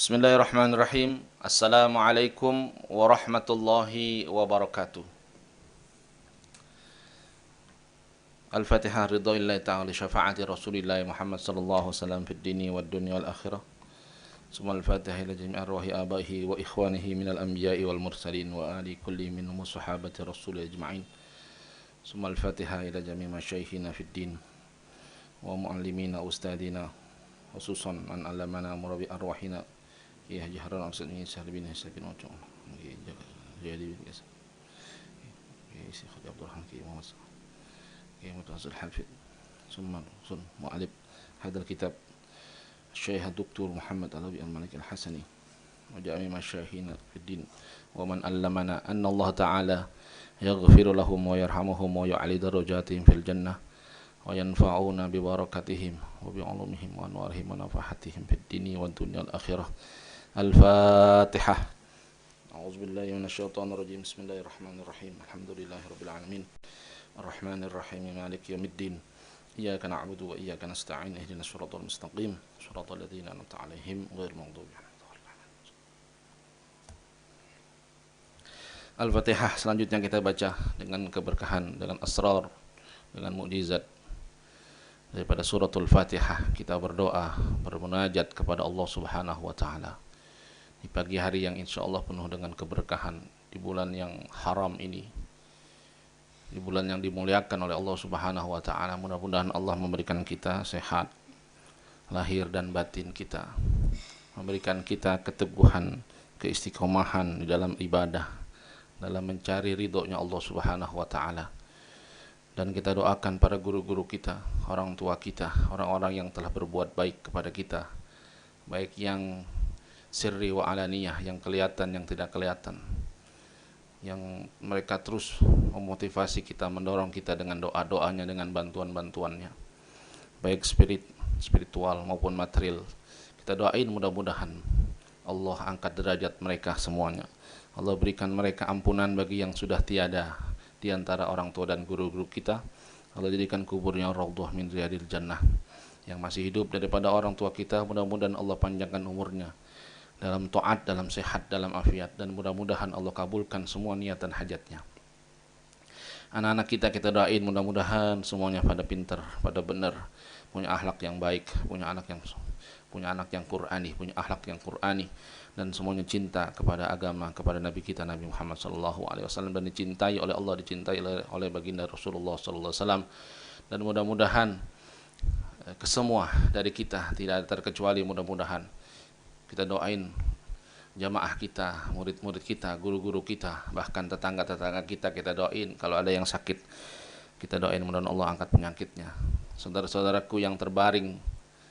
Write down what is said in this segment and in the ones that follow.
Bismillahirrahmanirrahim. Assalamualaikum warahmatullahi wabarakatuh. Al-Fatihah ridha ta'ala syafaati Rasulillah Muhammad sallallahu alaihi wasallam fid dini wad dunya wal akhirah. Summa al-Fatihah ila jami' arwahi abaihi wa ikhwanihi minal anbiya'i wal mursalin wa ali kulli minhum sahabati Rasul ajma'in. Summa al-Fatihah ila jami' masyayikhina fid din wa muallimina ustadina khususan an alamana murabi arwahina ya jahran arsani sahbin hasabin wajh jadi biasa ya Syekh Abdul Rahman ki Muhammad ya mutasil hafid summa sun mu'alib hadal kitab Syekh Dr. Muhammad Alawi Al-Malik Al-Hasani wa jami' masyayikhina fid din wa man allamana anna Allah ta'ala yaghfiru lahum wa yarhamuhum wa yu'ali darajatihim fil jannah wa yanfa'una bi barakatihim wa bi 'ulumihim wa anwarihim wa nafahatihim fid dini wad dunya wal akhirah. Al-Fatihah. A'udzubillahi minasyaitonir rajim. Bismillahirrahmanirrahim. Alhamdulillahirabbil alamin. Arrahmanirrahim. Maliki yaumiddin. Iyyaka na'budu wa iyyaka nasta'in. Ihdinas shiratal mustaqim. Shiratal ladzina an'amta 'alaihim ghairil maghdubi 'alaihim waladdallin. Al-Fatihah. Selanjutnya kita baca dengan keberkahan, dengan asrar, dengan mukjizat daripada suratul Fatihah. Kita berdoa, bermunajat kepada Allah Subhanahu wa taala di pagi hari yang insya Allah penuh dengan keberkahan, di bulan yang haram ini, di bulan yang dimuliakan oleh Allah Subhanahu wa taala. Mudah-mudahan Allah memberikan kita sehat lahir dan batin kita, memberikan kita keteguhan, keistiqomahan di dalam ibadah, dalam mencari ridhonya Allah Subhanahu wa taala. Dan kita doakan para guru-guru kita, orang tua kita, orang-orang yang telah berbuat baik kepada kita, baik yang sirri wa alaniyah, yang kelihatan, yang tidak kelihatan, yang mereka terus memotivasi kita, mendorong kita dengan doa-doanya, dengan bantuan-bantuannya, baik spiritual maupun material. Kita doain mudah-mudahan Allah angkat derajat mereka semuanya. Allah berikan mereka ampunan bagi yang sudah tiada di antara orang tua dan guru-guru kita. Allah jadikan kuburnya raudhah min riyadil jannah. Yang masih hidup daripada orang tua kita, mudah-mudahan Allah panjangkan umurnya dalam taat, dalam sehat, dalam afiat, dan mudah-mudahan Allah kabulkan semua niatan hajatnya. Anak-anak kita doain mudah-mudahan semuanya pada pintar, pada benar, punya akhlak yang baik, punya anak yang Qur'ani, punya akhlak yang Qur'ani, dan semuanya cinta kepada agama, kepada Nabi kita Nabi Muhammad sallallahu alaihi wasallam, dan dicintai oleh Allah, dicintai oleh baginda Rasulullah sallallahu alaihi wasallam. Dan mudah-mudahan kesemua dari kita tidak terkecuali, mudah-mudahan kita doain jamaah kita, murid-murid kita, guru-guru kita, bahkan tetangga-tetangga kita doain. Kalau ada yang sakit, kita doain mudah-mudahan Allah angkat penyakitnya. Saudara-saudaraku yang terbaring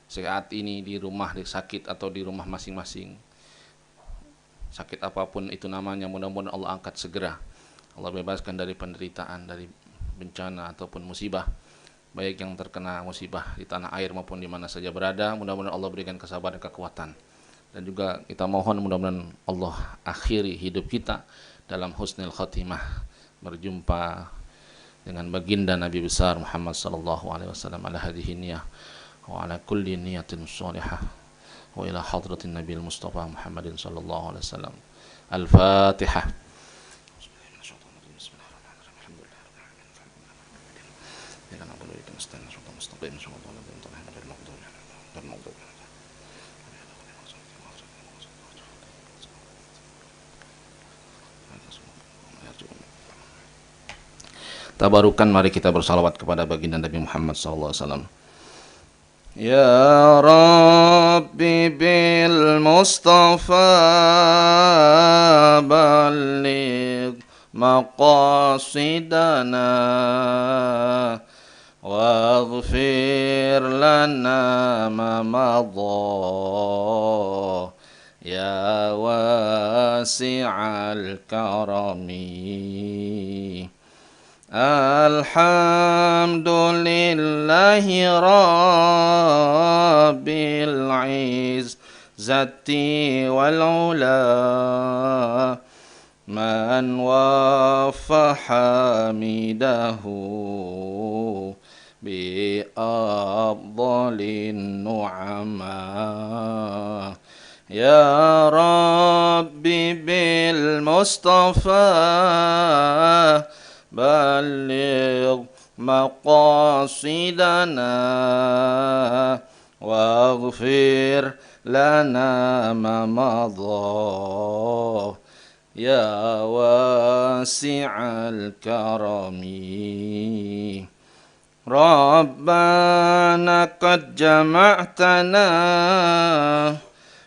saat ini di rumah, di sakit atau di rumah masing-masing, sakit apapun itu namanya, mudah-mudahan Allah angkat segera. Allah bebaskan dari penderitaan, dari bencana ataupun musibah, baik yang terkena musibah di tanah air maupun di mana saja berada. Mudah-mudahan Allah berikan kesabaran dan kekuatan. Dan juga kita mohon mudah-mudahan Allah akhiri hidup kita dalam husnul khatimah, berjumpa dengan baginda Nabi besar Muhammad sallallahu alaihi wasallam ala hadhihi niyah wa ala kulli niyatin shalihah wa ila hadratin Nabi Mustafa Muhammadin sallallahu alaihi wasallam. Al-Fatihah. Tabarukan, mari kita bersalawat kepada baginda Nabi Muhammad sallallahu alaihi wasallam. Ya Rabbi bil Mustafa balligh maqasidana waghfir lana ma madha ya wasi'al karami. Alhamdulillahi rabbil izzati wal ula man waffa hamidahu bi afdalin nu'ama يا ربي بالمصطفى بلغ مقاصدنا واغفر لنا ما مضى يا واسع الكرم ربنا قد جمعتنا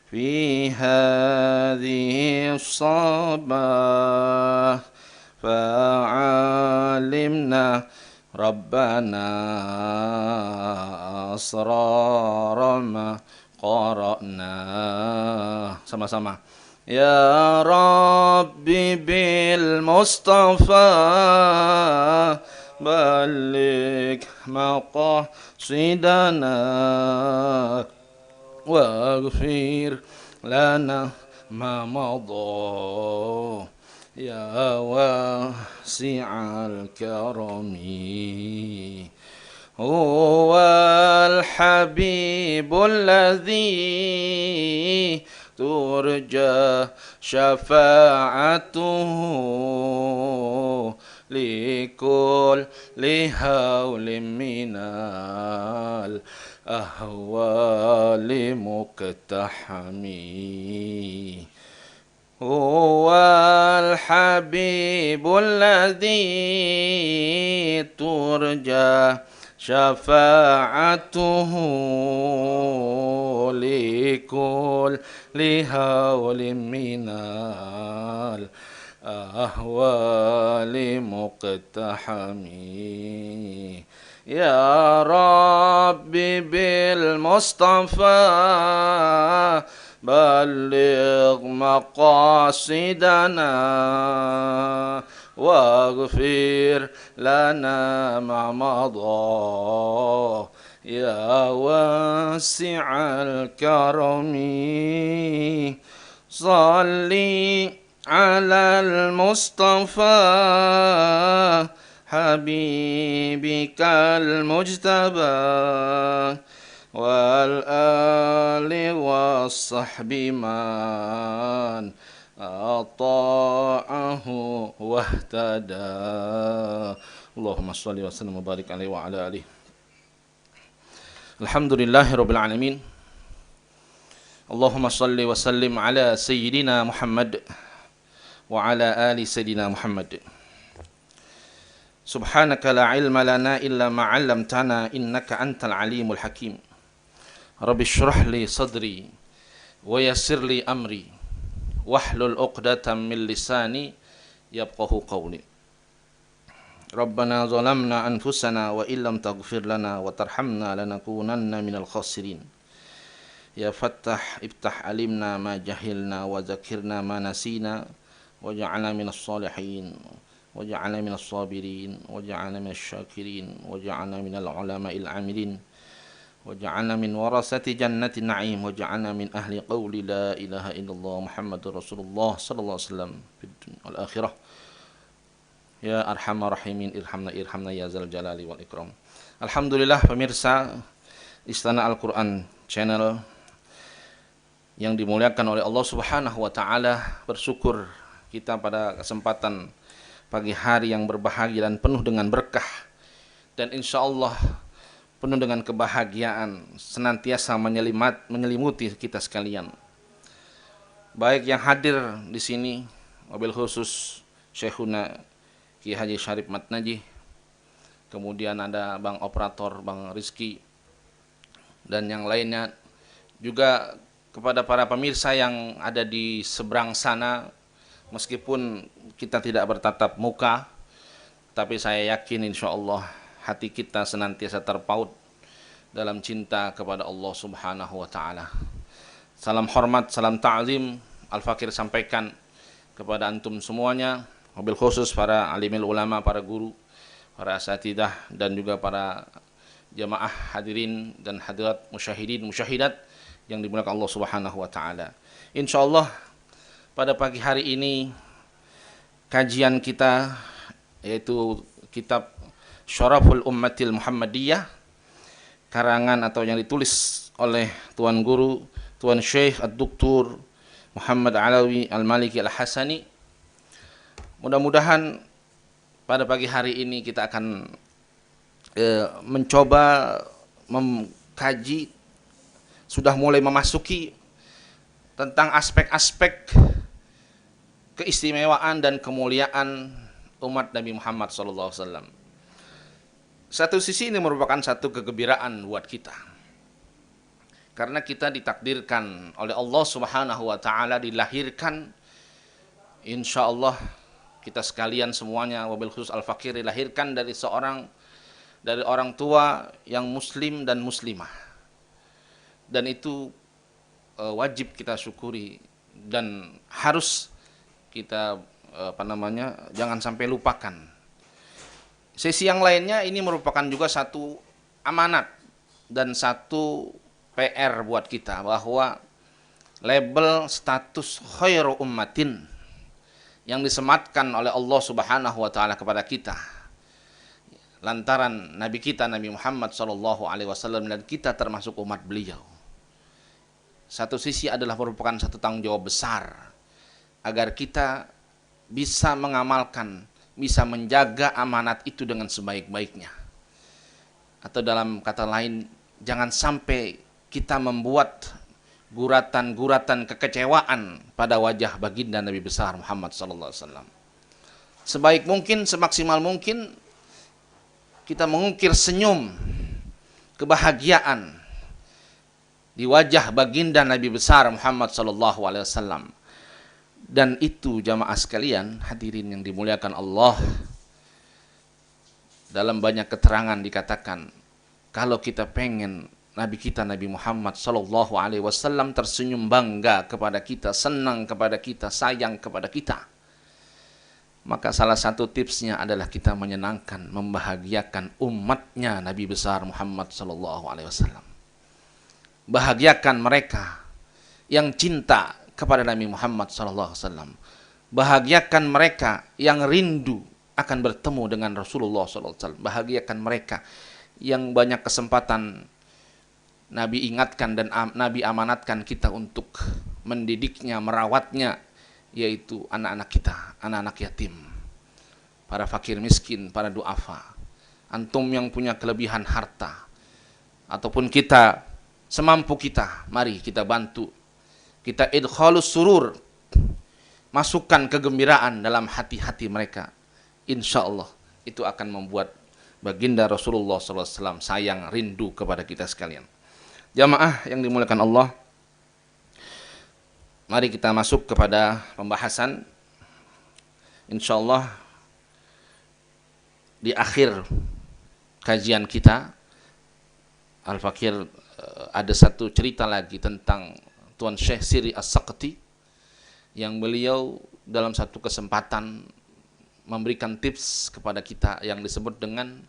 في هذه الصباح فعلمنا ربنا أسرار ما قرأنا. Sama-sama. Ya Rabbi bil Mustafa balik maqasidana waghfir lana ma madha ya wasi'al karami huwal habibul ladzi turja syafa'atuhu likul lihaulim minal ahwali muqtahami huwal habibul ladzi turja syafa'atuhu likul lihaulim minal ahwali muqtahami ya Rabbi bil Mustafa baligh maqasidana waghfir lana ma madha ya wasi'al karami salli alal Mustafa habibikal mujtaba wal ali was sahbi man ata'ahu wahtada. Allahumma shalli wa sallim wa barik alaihi wa ala alihi. Alhamdulillahirabbil alamin. Allahumma shalli wa sallim ala sayyidina Muhammad wa ala ali sayyidina Muhammad. Subhanaka la ilma lana illa ma 'allamtana innaka antal alimul hakim. Rabbi shrah li sadri wa yassir li amri wahlul 'uqdatam min lisani yafqahu qawli. Rabbana zalamna anfusana wa illam taghfir lana wa tarhamna lanakunanna minal khasirin. Ya Fattah iftah alimna ma jahilna wa zakirna ma nasina waj'alna minas salihin waj'alna minas sabirin waj'alna minasy syakirin waj'alna minal ulama'il amilin waj'alna min warasati jannatin na'im waj'alna min ahli qawli la ilaha illallah Muhammadur Rasulullah sallallahu alaihi wasallam fid dunya wal akhirah. Ya arhamar rahimin irhamna ya zal jalali wal ikram. Alhamdulillah pemirsa Istana Al-Quran channel yang dimuliakan oleh Allah Subhanahu wa taala, bersyukur kita pada kesempatan pagi hari yang berbahagia dan penuh dengan berkah dan insyaallah penuh dengan kebahagiaan senantiasa menyelimuti kita sekalian. Baik yang hadir di sini, wabil khusus Syekhuna Ki Haji Syarif Matnaji, kemudian ada Bang Operator Bang Rizky dan yang lainnya, juga kepada para pemirsa yang ada di seberang sana, meskipun kita tidak bertatap muka, tapi saya yakin insyaallah hati kita senantiasa terpaut dalam cinta kepada Allah Subhanahu wa taala. Salam hormat, salam ta'zim Al-Fakir sampaikan kepada antum semuanya, wabil khusus para alimil ulama, para guru, para asatidah dan juga para jamaah hadirin dan hadirat musyahidin musyahidat yang dimuliakan Allah Subhanahu wa taala. Insyaallah pada pagi hari ini kajian kita yaitu kitab Syaraful Ummatil Muhammadiyah, karangan atau yang ditulis oleh Tuan Guru Tuan Syekh Ad-Doktor Muhammad Alawi Al-Maliki Al-Hasani. Mudah-mudahan pada pagi hari ini kita akan mencoba mengkaji, sudah mulai memasuki tentang aspek-aspek keistimewaan dan kemuliaan umat Nabi Muhammad SAW. Satu sisi ini merupakan satu kegembiraan buat kita, karena kita ditakdirkan oleh Allah Subhanahu wa taala dilahirkan, insya Allah kita sekalian semuanya wabil khusus al-fakir dilahirkan dari orang tua yang muslim dan muslimah. Dan itu wajib kita syukuri dan harus kita jangan sampai lupakan. Sisi yang lainnya ini merupakan juga satu amanat dan satu PR buat kita, bahwa label status khairu ummatin yang disematkan oleh Allah Subhanahu wa taala kepada kita lantaran nabi kita Nabi Muhammad sallallahu alaihi wasallam, dan kita termasuk umat beliau. Satu sisi adalah merupakan satu tanggung jawab besar agar kita bisa mengamalkan, bisa menjaga amanat itu dengan sebaik-baiknya. Atau dalam kata lain, jangan sampai kita membuat guratan-guratan kekecewaan pada wajah baginda Nabi besar Muhammad sallallahu alaihi wasallam. Sebaik mungkin, semaksimal mungkin kita mengukir senyum kebahagiaan di wajah baginda Nabi besar Muhammad sallallahu alaihi wasallam. Dan itu jamaah sekalian, hadirin yang dimuliakan Allah, dalam banyak keterangan dikatakan, kalau kita pengen Nabi kita Nabi Muhammad sallallahu alaihi wasallam tersenyum bangga kepada kita, senang kepada kita, sayang kepada kita, maka salah satu tipsnya adalah kita menyenangkan, membahagiakan umatnya Nabi besar Muhammad sallallahu alaihi wasallam. Bahagiakan mereka yang cinta kepada Nabi Muhammad sallallahu alaihi wasallam. Bahagiakan mereka yang rindu akan bertemu dengan Rasulullah sallallahu alaihi wasallam. Bahagiakan mereka yang banyak kesempatan Nabi ingatkan dan Nabi amanatkan kita untuk mendidiknya, merawatnya, yaitu anak-anak kita, anak-anak yatim, para fakir miskin, para duafa. Antum yang punya kelebihan harta, ataupun kita semampu kita, mari kita bantu, kita idkhalus surur, masukkan kegembiraan dalam hati-hati mereka. Insya Allah itu akan membuat baginda Rasulullah SAW sayang, rindu kepada kita sekalian. Jamaah yang dimuliakan Allah, mari kita masuk kepada pembahasan. Insya Allah di akhir kajian kita, Al-Fakir ada satu cerita lagi tentang Tuan Syekh Siri As-Saqti, yang beliau dalam satu kesempatan memberikan tips kepada kita yang disebut dengan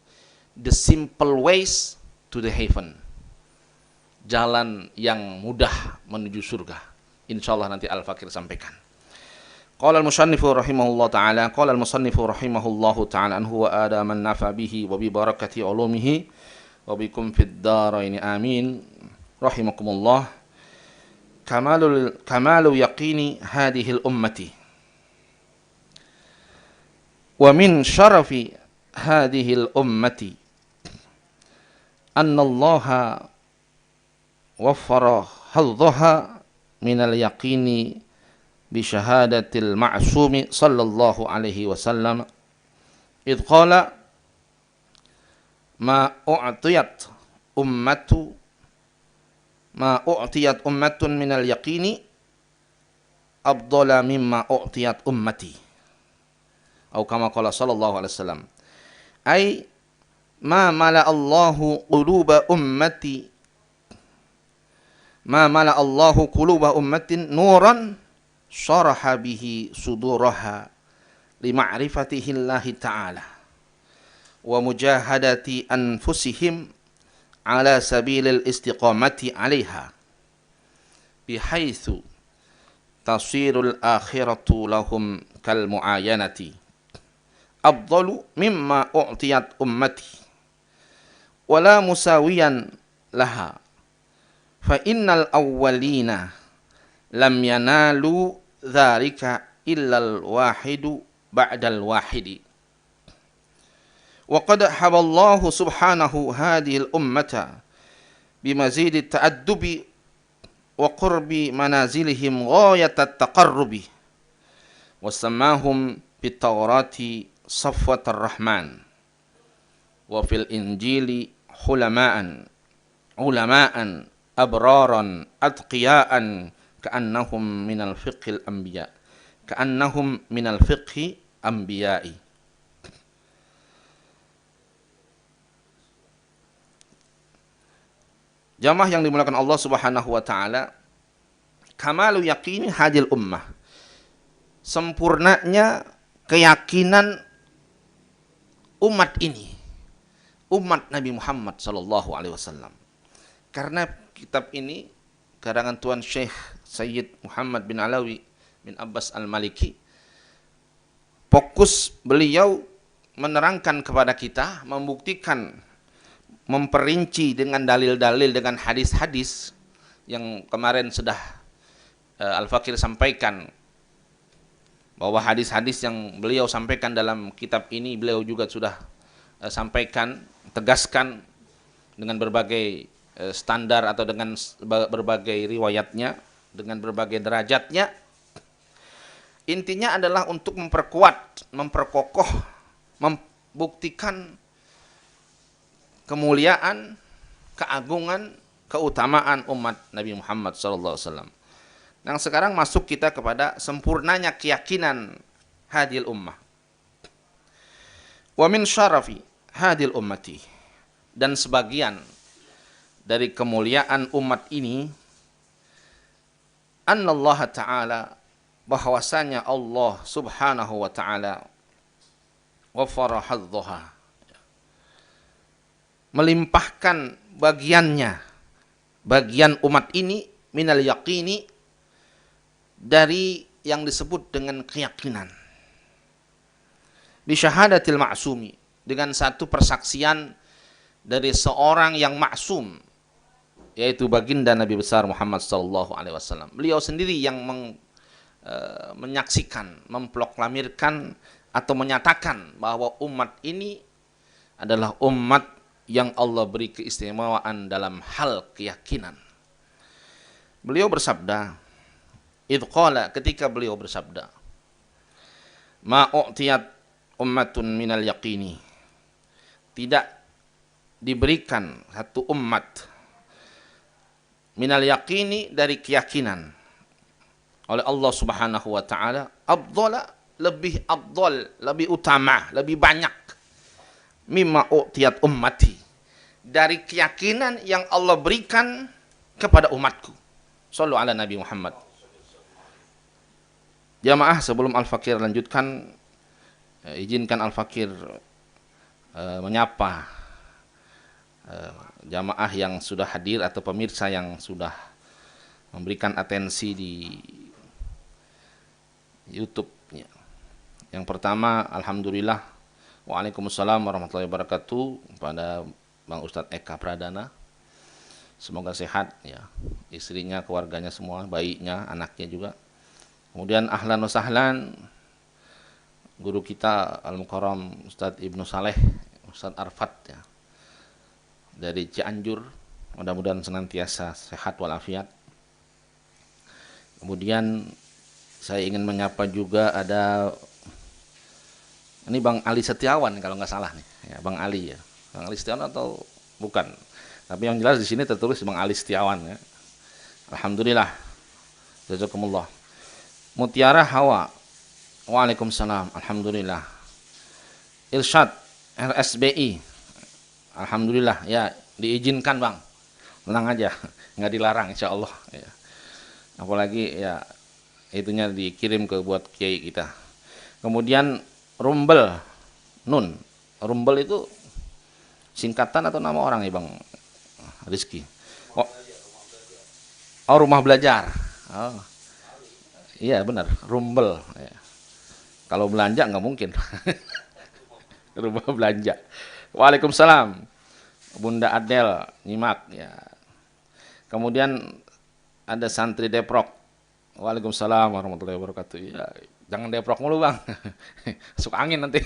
the simple ways to the heaven, jalan yang mudah menuju surga. Insyaallah nanti Al-Fakir sampaikan. Qala al-musannifu rahimahullah ta'ala, qala al-musannifu rahimahullahu ta'ala anhu wa adaman nafa bihi wa bi barakati ulumihi wa bikum fid darain amin. Rahimakumullah. Kamalu yaqini hadhihi al-ummati wa min syarafi hadhihi al-ummati anna Allaha waffara hadhaha minal yaqini bi syahadatil ma'sumi sallallahu alaihi wasallam idh qala ma u'tiyat ummatun minal yaqini afdala mimma u'tiyat ummati, atau kama qala sallallahu alaihi wasallam, ay ma mala Allahu quluba ummati ma mala Allahu quluba ummatin nuran syaraha bihi suduraha li ma'rifatihi Allah ta'ala wa mujahadati anfusihim ala sabilil istiqamati 'alaiha bihaitsu tasirul akhiratu lahum kal mu'ayanati afdalu mimma u'tiyat ummati wala musawiyan laha fa innal awwalina lam yanalu dzalika illal wahidu ba'dal wahidi wa qad haballahu subhanahu hadhil ummata bimazidi ta'addubi wa qurbi manazilihim ghayatat taqarrubi wa sammahum fit tawrati safwatar rahman wa fil injili ulama'an abraran atqiyaan ka'annahum minal fiqhil anbiya ka'annahum minal fiqhi anbiya'i. Jamaah yang dimuliakan Allah Subhanahu wa taala, kamalu yaqini hadil ummah, sempurnanya keyakinan umat ini, umat Nabi Muhammad sallallahu alaihi wasallam. Karena kitab ini karangan Tuan Syekh Sayyid Muhammad bin Alawi bin Abbas Al-Maliki, fokus beliau menerangkan kepada kita, membuktikan, memperinci dengan dalil-dalil, dengan hadis-hadis yang kemarin sudah Al-Fakir sampaikan, bahwa hadis-hadis yang beliau sampaikan dalam kitab ini beliau juga sudah sampaikan, tegaskan dengan berbagai standar atau dengan berbagai riwayatnya, dengan berbagai derajatnya. Intinya adalah untuk memperkuat, memperkokoh, membuktikan kemuliaan, keagungan, keutamaan umat Nabi Muhammad SAW. Yang sekarang masuk kita kepada sempurnanya keyakinan hadil ummah. Wa min syarafi hadil ummati, dan sebagian dari kemuliaan umat ini, annallaha ta'ala, bahwasanya Allah Subhanahu wa ta'ala ghafara hadzaha, melimpahkan bagiannya, bagian umat ini, minal yaqini, dari yang disebut dengan keyakinan, bisyahadatil ma'sumi, dengan satu persaksian dari seorang yang maksum, yaitu baginda Nabi besar Muhammad sallallahu alaihi wasallam. Beliau sendiri yang menyaksikan, memproklamirkan atau menyatakan bahwa umat ini adalah umat yang Allah beri keistimewaan dalam hal keyakinan. Beliau bersabda, idh qala, ketika beliau bersabda, ma u'tiyat ummatun minal yaqini, tidak diberikan satu umat minal yaqini, dari keyakinan, oleh Allah Subhanahu wa taala, afdhala, lebih afdal, lebih utama, lebih banyak, mimma u'tiyat ummati, dari keyakinan yang Allah berikan kepada umatku. Shallu ala Nabi Muhammad. Jamaah, sebelum Al-Fakir lanjutkan, izinkan Al-Fakir menyapa jamaah yang sudah hadir atau pemirsa yang sudah memberikan atensi di YouTube. Yang pertama, alhamdulillah, waalaikumsalam warahmatullahi wabarakatuh, pada Bang Ustadz Eka Pradana. Semoga sehat ya, istrinya, keluarganya semua, bayinya, anaknya juga. Kemudian ahlan wa sahlan guru kita Al-Mukarram Ustadz Ibnu Saleh, Ustadz Arfat ya, dari Cianjur, mudah-mudahan senantiasa sehat walafiat. Kemudian saya ingin menyapa juga ada, ini Bang Ali Setiawan kalau nggak salah nih, ya, Bang Ali ya, Bang Ali Setiawan atau bukan? Tapi yang jelas di sini tertulis Bang Ali Setiawan ya. Alhamdulillah, jazakumullah. Mutiara Hawa, waalaikumsalam, alhamdulillah. Irsyad RSBI, alhamdulillah ya, diizinkan Bang, tenang aja, nggak dilarang insya Allah ya. Apalagi ya itunya dikirim ke buat kiai kita. Kemudian Rumbel Nun, Rumbel itu singkatan atau nama orang ya Bang Rizky? Oh rumah belajar. Oh iya benar, Rumbel ya. Kalau belanja nggak mungkin. Rumah belanja. Waalaikumsalam. Bunda Adel nyimak ya. Kemudian ada santri Deprok. Waalaikumsalam warahmatullahi wabarakatuh. Ya, jangan Deprok mulu bang, suka angin nanti.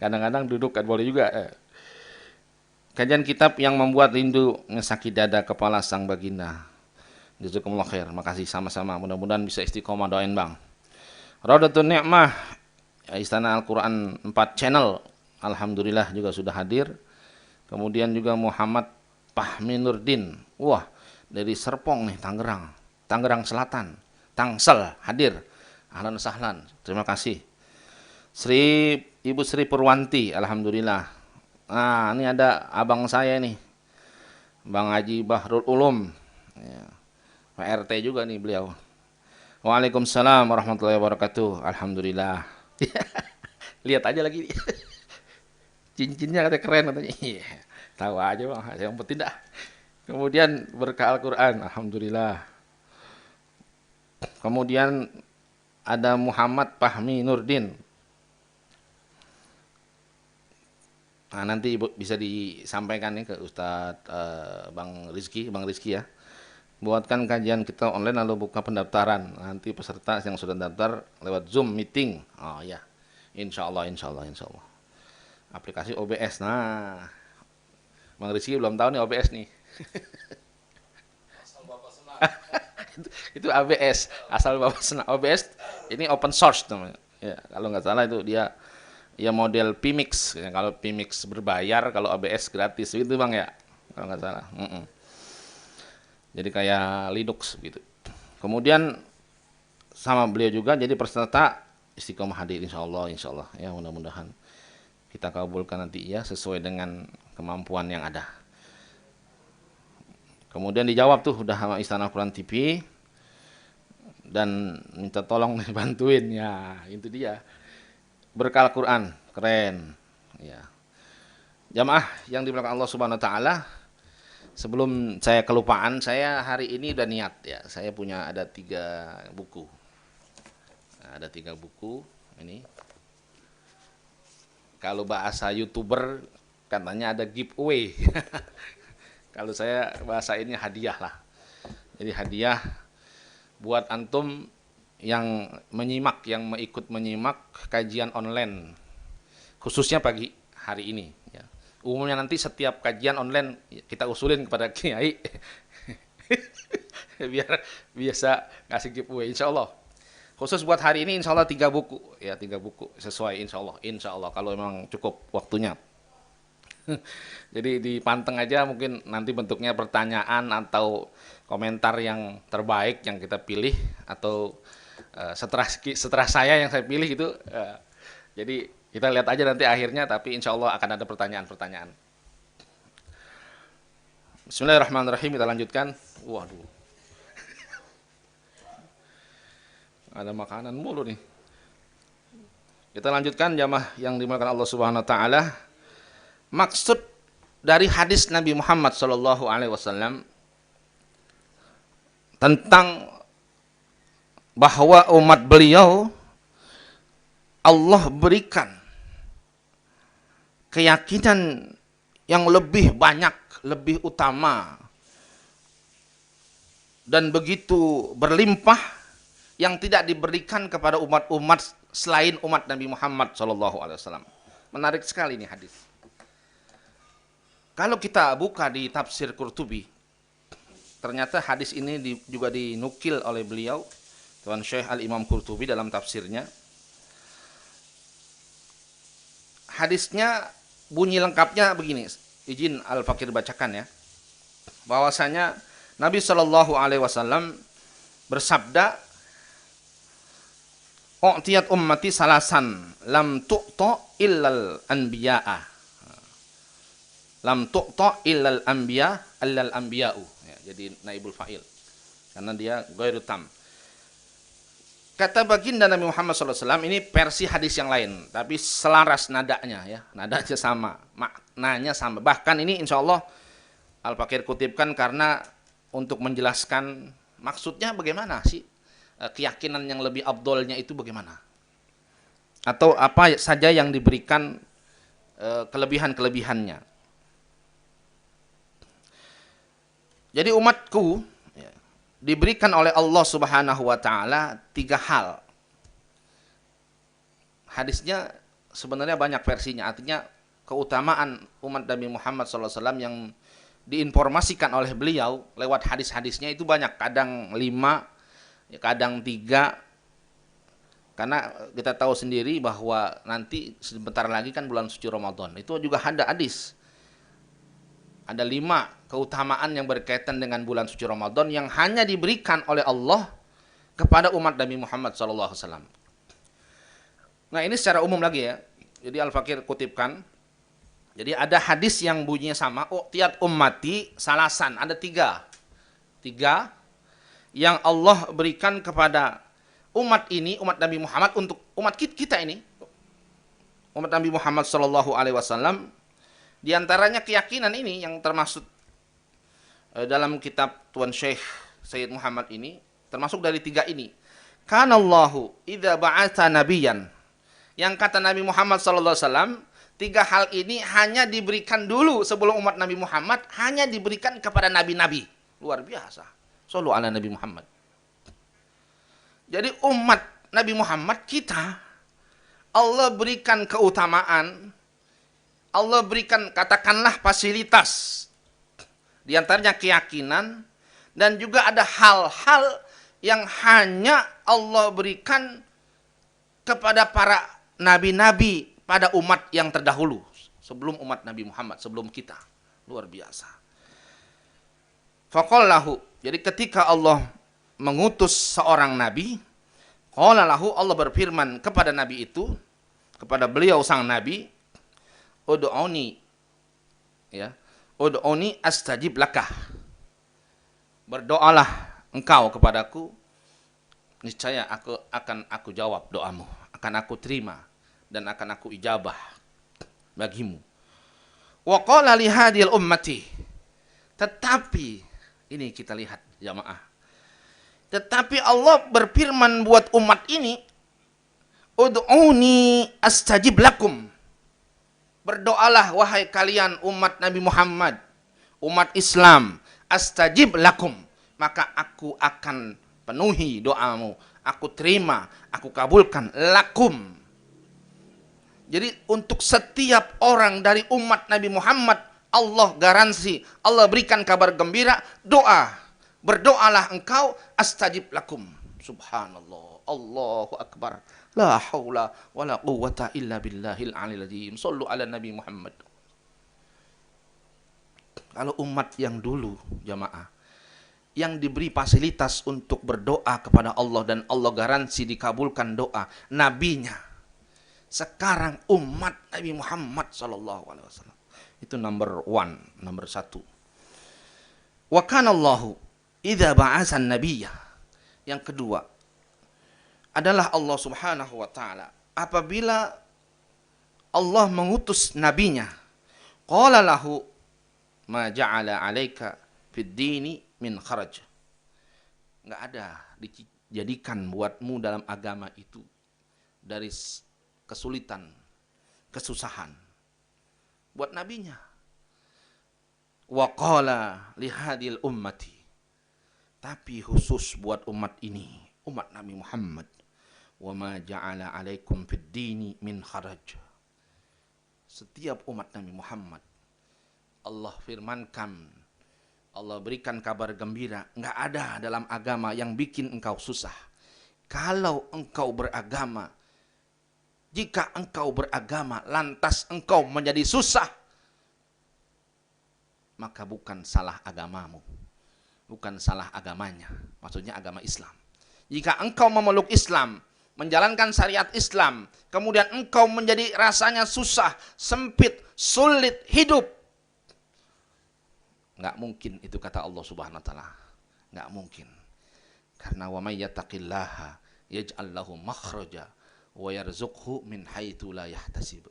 Kadang-kadang duduk kan boleh juga. Kajian kitab yang membuat rindu ngesaki dada kepala sang baginda. Jazakumullah khair. Makasih sama-sama. Mudah-mudahan bisa istiqomah, doain bang. Raudatun Ni'mah, Istana Al-Quran 4 channel. Alhamdulillah juga sudah hadir. Kemudian juga Muhammad Fahmi Nurdin. Wah, dari Serpong nih, Tangerang Selatan. Tangsel hadir. Ahlan sahlan. Terima kasih. Ibu Sri Purwanti, alhamdulillah. Nah, ini ada abang saya nih, Bang Haji Bahrul Ulum, ya, PRT juga nih beliau. Waalaikumsalam warahmatullahi wabarakatuh. Alhamdulillah. Lihat aja lagi, cincinnya katanya keren katanya. Iya, tahu aja bang, yang penting dah. Kemudian berkah Al-Quran, alhamdulillah. Kemudian ada Muhammad Fahmi Nurdin. Nah, nanti bisa disampaikan nih ke Ustadz Bang Rizky ya. Buatkan kajian kita online lalu buka pendaftaran. Nanti peserta yang sudah daftar lewat Zoom meeting. Oh ya, insya Allah. Aplikasi OBS. Nah, Bang Rizky belum tahu nih OBS nih. Itu ABS, asal Bapak senang. OBS ini open source namanya. Ya, kalau nggak salah itu dia ya model PMix. Ya, kalau PMix berbayar, kalau ABS gratis gitu bang ya, kalau nggak salah. Jadi kayak Linux gitu. Kemudian sama beliau juga jadi peserta istiqomah hadir insya Allah ya, mudah-mudahan kita kabulkan nanti ya sesuai dengan kemampuan yang ada. Kemudian dijawab tuh udah sama Istana Al-Quran TV dan minta tolong bantuin ya, itu dia. Berkah Al-Quran, keren. Ya. Jamaah yang dimuliakan Allah Subhanahu wa taala, sebelum saya kelupaan, saya hari ini udah niat ya. Saya punya ada 3 buku. Nah, ada 3 buku ini. Kalau bahasa YouTuber katanya ada giveaway. Kalau saya bahasa ini hadiah lah. Jadi hadiah buat antum yang ikut menyimak kajian online, khususnya pagi hari ini. Ya. Umumnya nanti setiap kajian online kita usulin kepada kiai, biar biasa ngasih giveaway, insya Allah. Khusus buat hari ini, insya Allah 3 buku, ya 3 buku sesuai, insya Allah kalau memang cukup waktunya. Jadi dipanteng aja, mungkin nanti bentuknya pertanyaan atau komentar yang terbaik yang kita pilih, atau setelah saya yang saya pilih gitu. Jadi kita lihat aja nanti akhirnya, tapi insya Allah akan ada pertanyaan-pertanyaan. Bismillahirrahmanirrahim, kita lanjutkan. Waduh, ada makanan mulu nih. Kita lanjutkan jamaah yang dimuliakan Allah Subhanahu wa taala. Maksud dari hadis Nabi Muhammad SAW tentang bahwa umat beliau Allah berikan keyakinan yang lebih banyak, lebih utama, dan begitu berlimpah yang tidak diberikan kepada umat-umat selain umat Nabi Muhammad SAW. Menarik sekali ini hadis. Kalau kita buka di tafsir Qurtubi, ternyata hadis ini juga dinukil oleh beliau, Tuan Syekh Al-Imam Qurtubi dalam tafsirnya. Hadisnya bunyi lengkapnya begini, izin Al-Fakir bacakan ya. Bahwasanya Nabi SAW bersabda, "U'tiyat ummati salasan lam tu'ta illal anbiya'a." Lam tu'ta illal anbiya allal anbiya'u. Ya, jadi naibul fa'il. Karena dia ghairu tam. Kata baginda Nabi Muhammad SAW, ini versi hadis yang lain, tapi selaras nadanya ya. Nadanya sama, maknanya sama. Bahkan ini insya Allah Al-Fakir kutipkan karena untuk menjelaskan maksudnya bagaimana sih, keyakinan yang lebih afdolnya itu bagaimana, atau apa saja yang diberikan kelebihan-kelebihannya. Jadi umatku ya, diberikan oleh Allah Subhanahu wa taala 3 hal. Hadisnya sebenarnya banyak versinya, artinya keutamaan umat Nabi Muhammad SAW yang diinformasikan oleh beliau lewat hadis-hadisnya itu banyak, kadang 5, ya kadang 3, karena kita tahu sendiri bahwa nanti sebentar lagi kan bulan suci Ramadan, itu juga ada hadis. Ada 5 keutamaan yang berkaitan dengan bulan suci Ramadan yang hanya diberikan oleh Allah kepada umat Nabi Muhammad SAW. Nah ini secara umum lagi ya. Jadi Al-Fakir kutipkan. Jadi ada hadis yang bunyinya sama. U'tiyat ummati salasan. Ada 3. 3 yang Allah berikan kepada umat ini, umat Nabi Muhammad, untuk umat kita ini. Umat Nabi Muhammad SAW. Di antaranya keyakinan ini yang termasuk dalam kitab Tuan Syekh Sayyid Muhammad ini. Termasuk dari 3 ini. Kanallahu idza ba'atha nabiyan. Yang kata Nabi Muhammad SAW, 3 hal ini hanya diberikan dulu sebelum umat Nabi Muhammad, hanya diberikan kepada nabi-nabi. Luar biasa. Shallu ala Nabi Muhammad. Jadi umat Nabi Muhammad kita, Allah berikan keutamaan, Allah berikan katakanlah fasilitas. Di antaranya keyakinan, dan juga ada hal-hal yang hanya Allah berikan kepada para nabi-nabi pada umat yang terdahulu, sebelum umat Nabi Muhammad, sebelum kita. Luar biasa. Faqallahu, jadi ketika Allah mengutus seorang nabi, qala lahu, Allah berfirman kepada nabi itu, kepada beliau sang nabi, ud'uni, ya, ud'uni astajib lakah. Berdoalah engkau kepadaku, niscaya aku jawab doamu, akan aku terima dan akan aku ijabah bagimu. Wa qala li hadhil ummati, tetapi ini kita lihat jamaah, tetapi Allah berfirman buat umat ini, ud'uni astajib lakum. Berdoalah wahai kalian umat Nabi Muhammad, umat Islam, astajib lakum, maka aku akan penuhi doamu, aku terima, aku kabulkan, lakum. Jadi untuk setiap orang dari umat Nabi Muhammad, Allah garansi, Allah berikan kabar gembira, doa. Berdoalah engkau, astajib lakum. Subhanallah, Allahu Akbar. La haula wa la quwwata illa billahil aliyil azim. Sallu ala Nabi Muhammad. Kalau umat yang dulu, jamaah, yang diberi fasilitas untuk berdoa kepada Allah dan Allah garansi dikabulkan doa nabinya. Sekarang umat Nabi Muhammad SAW. Itu number 1, nomor 1. Wa kana Allahu idza ba'atsan nabiyya. Yang kedua adalah Allah Subhanahu wa taala apabila Allah mengutus nabinya, qala lahu ma ja'ala 'alaika fid dini min kharaj. Enggak ada dijadikan buatmu dalam agama itu dari kesulitan, kesusahan. Buat nabinya. Wa qala li hadhil ummati. Tapi khusus buat umat ini, umat Nabi Muhammad. Wa ma ja'ala 'alaikum fid dini min kharaj. Setiap umat Nabi Muhammad Allah firmankan, Allah berikan kabar gembira, enggak ada dalam agama yang bikin engkau susah. Kalau engkau beragama, jika engkau beragama lantas engkau menjadi susah, maka bukan salah agamamu, bukan salah agamanya, maksudnya agama Islam. Jika engkau memeluk Islam, menjalankan syariat Islam, kemudian engkau menjadi rasanya susah, sempit, sulit hidup, nggak mungkin itu kata Allah Subhanahu wa taala. Nggak mungkin. Karena wa may yattaqillaha yaj'al lahu makhraja wa yarzuqhu min haitsu la yahtasib.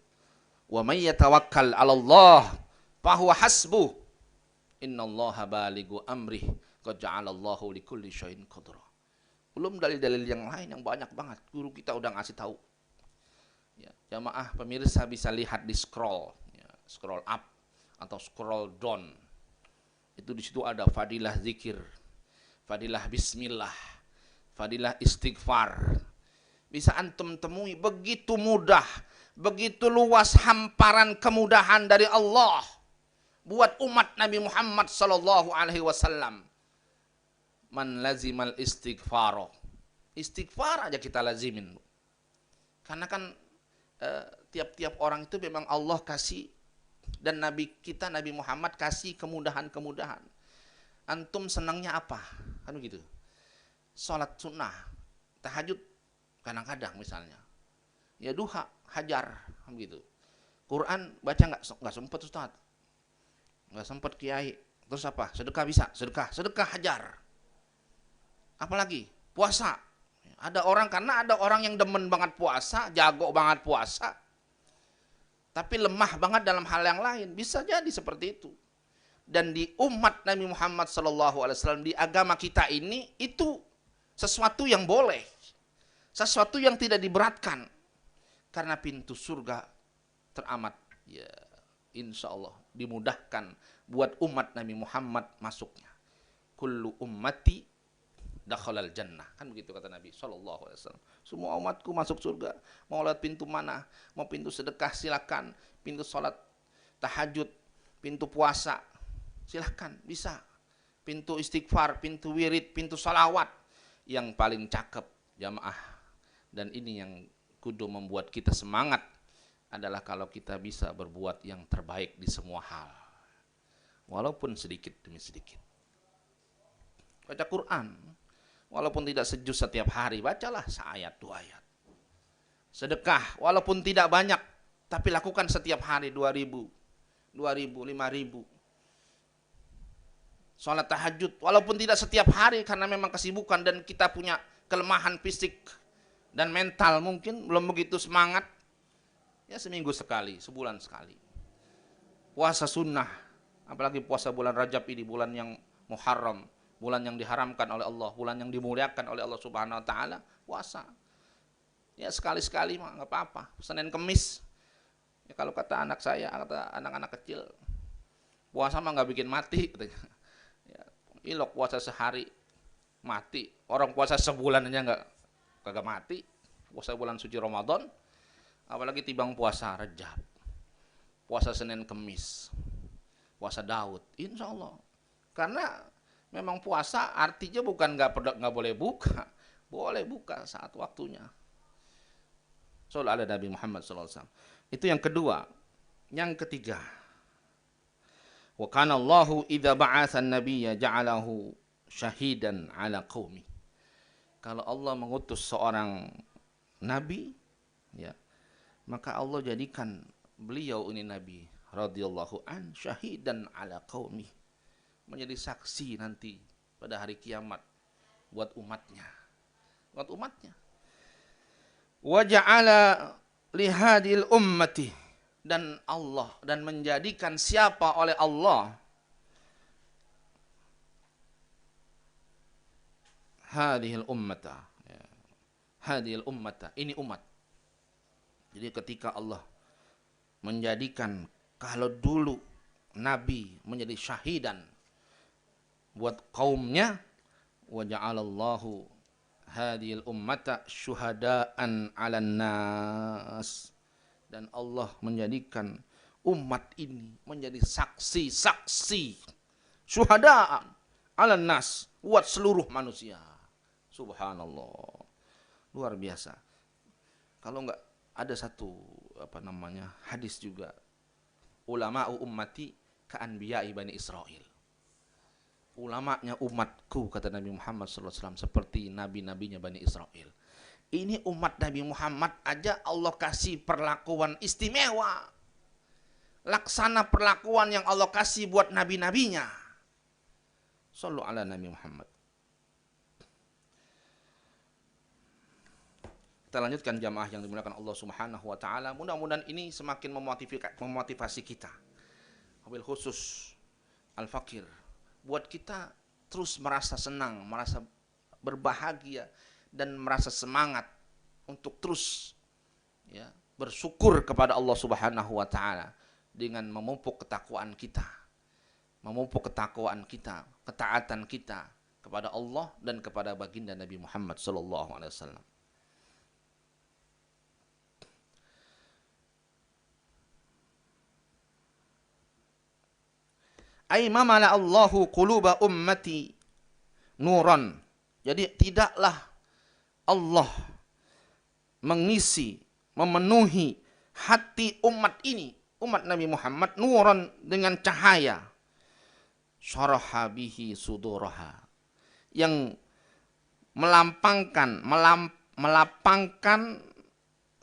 Wa may yatawakkal 'ala Allah fa huwa hasbuh. Innallaha balighu amrih qad ja'alallahu likulli syai'in qadra. Belum dalil-dalil yang lain yang banyak banget. Guru kita udah ngasih tahu. Ya, jamaah pemirsa bisa lihat di scroll, ya, scroll up atau scroll down. Itu di situ ada fadilah zikir, fadilah bismillah, fadilah istighfar. Bisa antum temui begitu mudah, begitu luas hamparan kemudahan dari Allah buat umat Nabi Muhammad sallallahu alaihi wasallam. Man lazimal istighfar. Istighfar aja kita lazimin. Karena kan tiap-tiap orang itu memang Allah kasih, dan Nabi kita Nabi Muhammad kasih kemudahan-kemudahan. Antum senangnya apa? Kan begitu. Salat sunnah, tahajud kadang-kadang misalnya. Ya duha, hajar, begitu. Quran baca nggak sempat Ustaz. Nggak sempat Kiai. Terus apa? Sedekah bisa, sedekah hajar. Apalagi puasa. Ada orang yang demen banget puasa, jago banget puasa, tapi lemah banget dalam hal yang lain. Bisa jadi seperti itu. Dan di umat Nabi Muhammad SAW, di agama kita ini, itu sesuatu yang boleh, sesuatu yang tidak diberatkan, karena pintu surga teramat, ya insya Allah dimudahkan buat umat Nabi Muhammad masuknya. Kullu ummati dakhalal jannah, kan begitu kata Nabi SAW. Semua umatku masuk surga. Mau lewat pintu mana? Mau pintu sedekah silakan, pintu sholat tahajud, pintu puasa silakan, bisa. Pintu istighfar, pintu wirid, pintu salawat. Yang paling cakep jamaah, dan ini yang kudu membuat kita semangat, adalah kalau kita bisa berbuat yang terbaik di semua hal, walaupun sedikit demi sedikit. Baca Quran, walaupun tidak sejuz setiap hari, bacalah seayat 2 ayat. Sedekah, walaupun tidak banyak, tapi lakukan setiap hari 2.000, 5.000. Sholat tahajud, walaupun tidak setiap hari karena memang kesibukan dan kita punya kelemahan fisik dan mental, mungkin belum begitu semangat, ya seminggu sekali, sebulan sekali. Puasa sunnah, apalagi puasa bulan Rajab ini, bulan yang Muharram, bulan yang diharamkan oleh Allah, bulan yang dimuliakan oleh Allah Subhanahu wa taala, puasa. Ya sekali-sekali mah enggak apa-apa. Senin Kemis. Ya kalau kata anak saya, kata anak-anak kecil, puasa mah enggak bikin mati katanya. Ya, ilok puasa sehari mati. Orang puasa sebulan aja kagak mati. Puasa bulan suci Ramadan, apalagi tibang puasa Rajab. Puasa Senin Kemis. Puasa Daud, insya Allah. Karena memang puasa artinya bukan nggak boleh buka, boleh buka saat waktunya. Sallallahu ala Nabi Muhammad SAW. Itu yang kedua. Yang ketiga, wa kana Allahu idza ba'atsa an-nabiyya ja'alahu syahidan ala qaumi. Kalau Allah mengutus seorang nabi, ya, maka Allah jadikan beliau ini nabi radhiyallahu an syahidan ala qaumi, menjadi saksi nanti pada hari kiamat buat umatnya. Wa ja'ala lihadil ummati, dan Allah, dan menjadikan siapa oleh Allah hadhil ummata, ya. Hadhil ummata, ini umat. Jadi ketika Allah menjadikan, kalau dulu nabi menjadi syahidan buat kaumnya, wa ja'alallahu hadhil ummata syuhadaan 'alan nas, dan Allah menjadikan umat ini menjadi saksi-saksi, syuhadaan 'alan nas, buat seluruh manusia. Subhanallah, luar biasa. Kalau enggak ada satu hadis juga, ulama'u ummati ka'anbiya'i bani Israel. Ulamanya umatku, kata Nabi Muhammad SAW, seperti nabi-nabinya Bani Israel. Ini umat Nabi Muhammad aja Allah kasih perlakuan istimewa, laksana perlakuan yang Allah kasih buat nabi-nabinya. Sallu ala Nabi Muhammad. Kita lanjutkan jamaah yang dimuliakan Allah Subhanahu wa taala. Mudah-mudahan ini semakin memotivasi kita. Wabil khusus al-fakir, buat kita terus merasa senang, merasa berbahagia, dan merasa semangat untuk terus, ya, bersyukur kepada Allah Subhanahu wa taala dengan memupuk ketakwaan kita. memupuk ketakwaan kita, ketaatan kita kepada Allah dan kepada baginda Nabi Muhammad sallallahu alaihi wasallam. Ai mamala Allahu quluba ummati nuran. Jadi tidaklah Allah mengisi, memenuhi hati umat ini, umat Nabi Muhammad, nuran, dengan cahaya. Syaraha bihi suduraha, yang melapangkan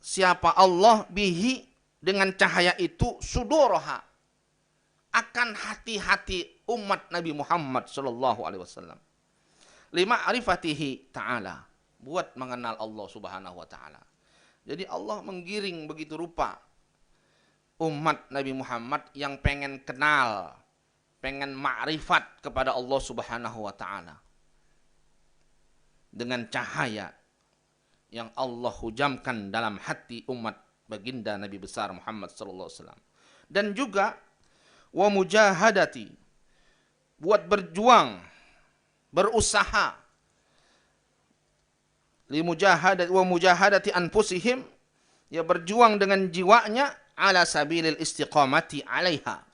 siapa Allah bihi, dengan cahaya itu, suduraha, akan hati-hati umat Nabi Muhammad sallallahu alaihi wasallam. Lima arifatihi ta'ala, buat mengenal Allah subhanahu wa ta'ala. Jadi Allah menggiring begitu rupa umat Nabi Muhammad yang pengen kenal, pengen ma'rifat kepada Allah subhanahu wa ta'ala, dengan cahaya yang Allah hujamkan dalam hati umat baginda Nabi besar Muhammad sallallahu alaihi wasallam. Dan juga wa mujahadati, buat berjuang, berusaha, li mujahadati wa mujahadati anfusihim, ya berjuang dengan jiwanya, ala sabilil istiqamati alaiha,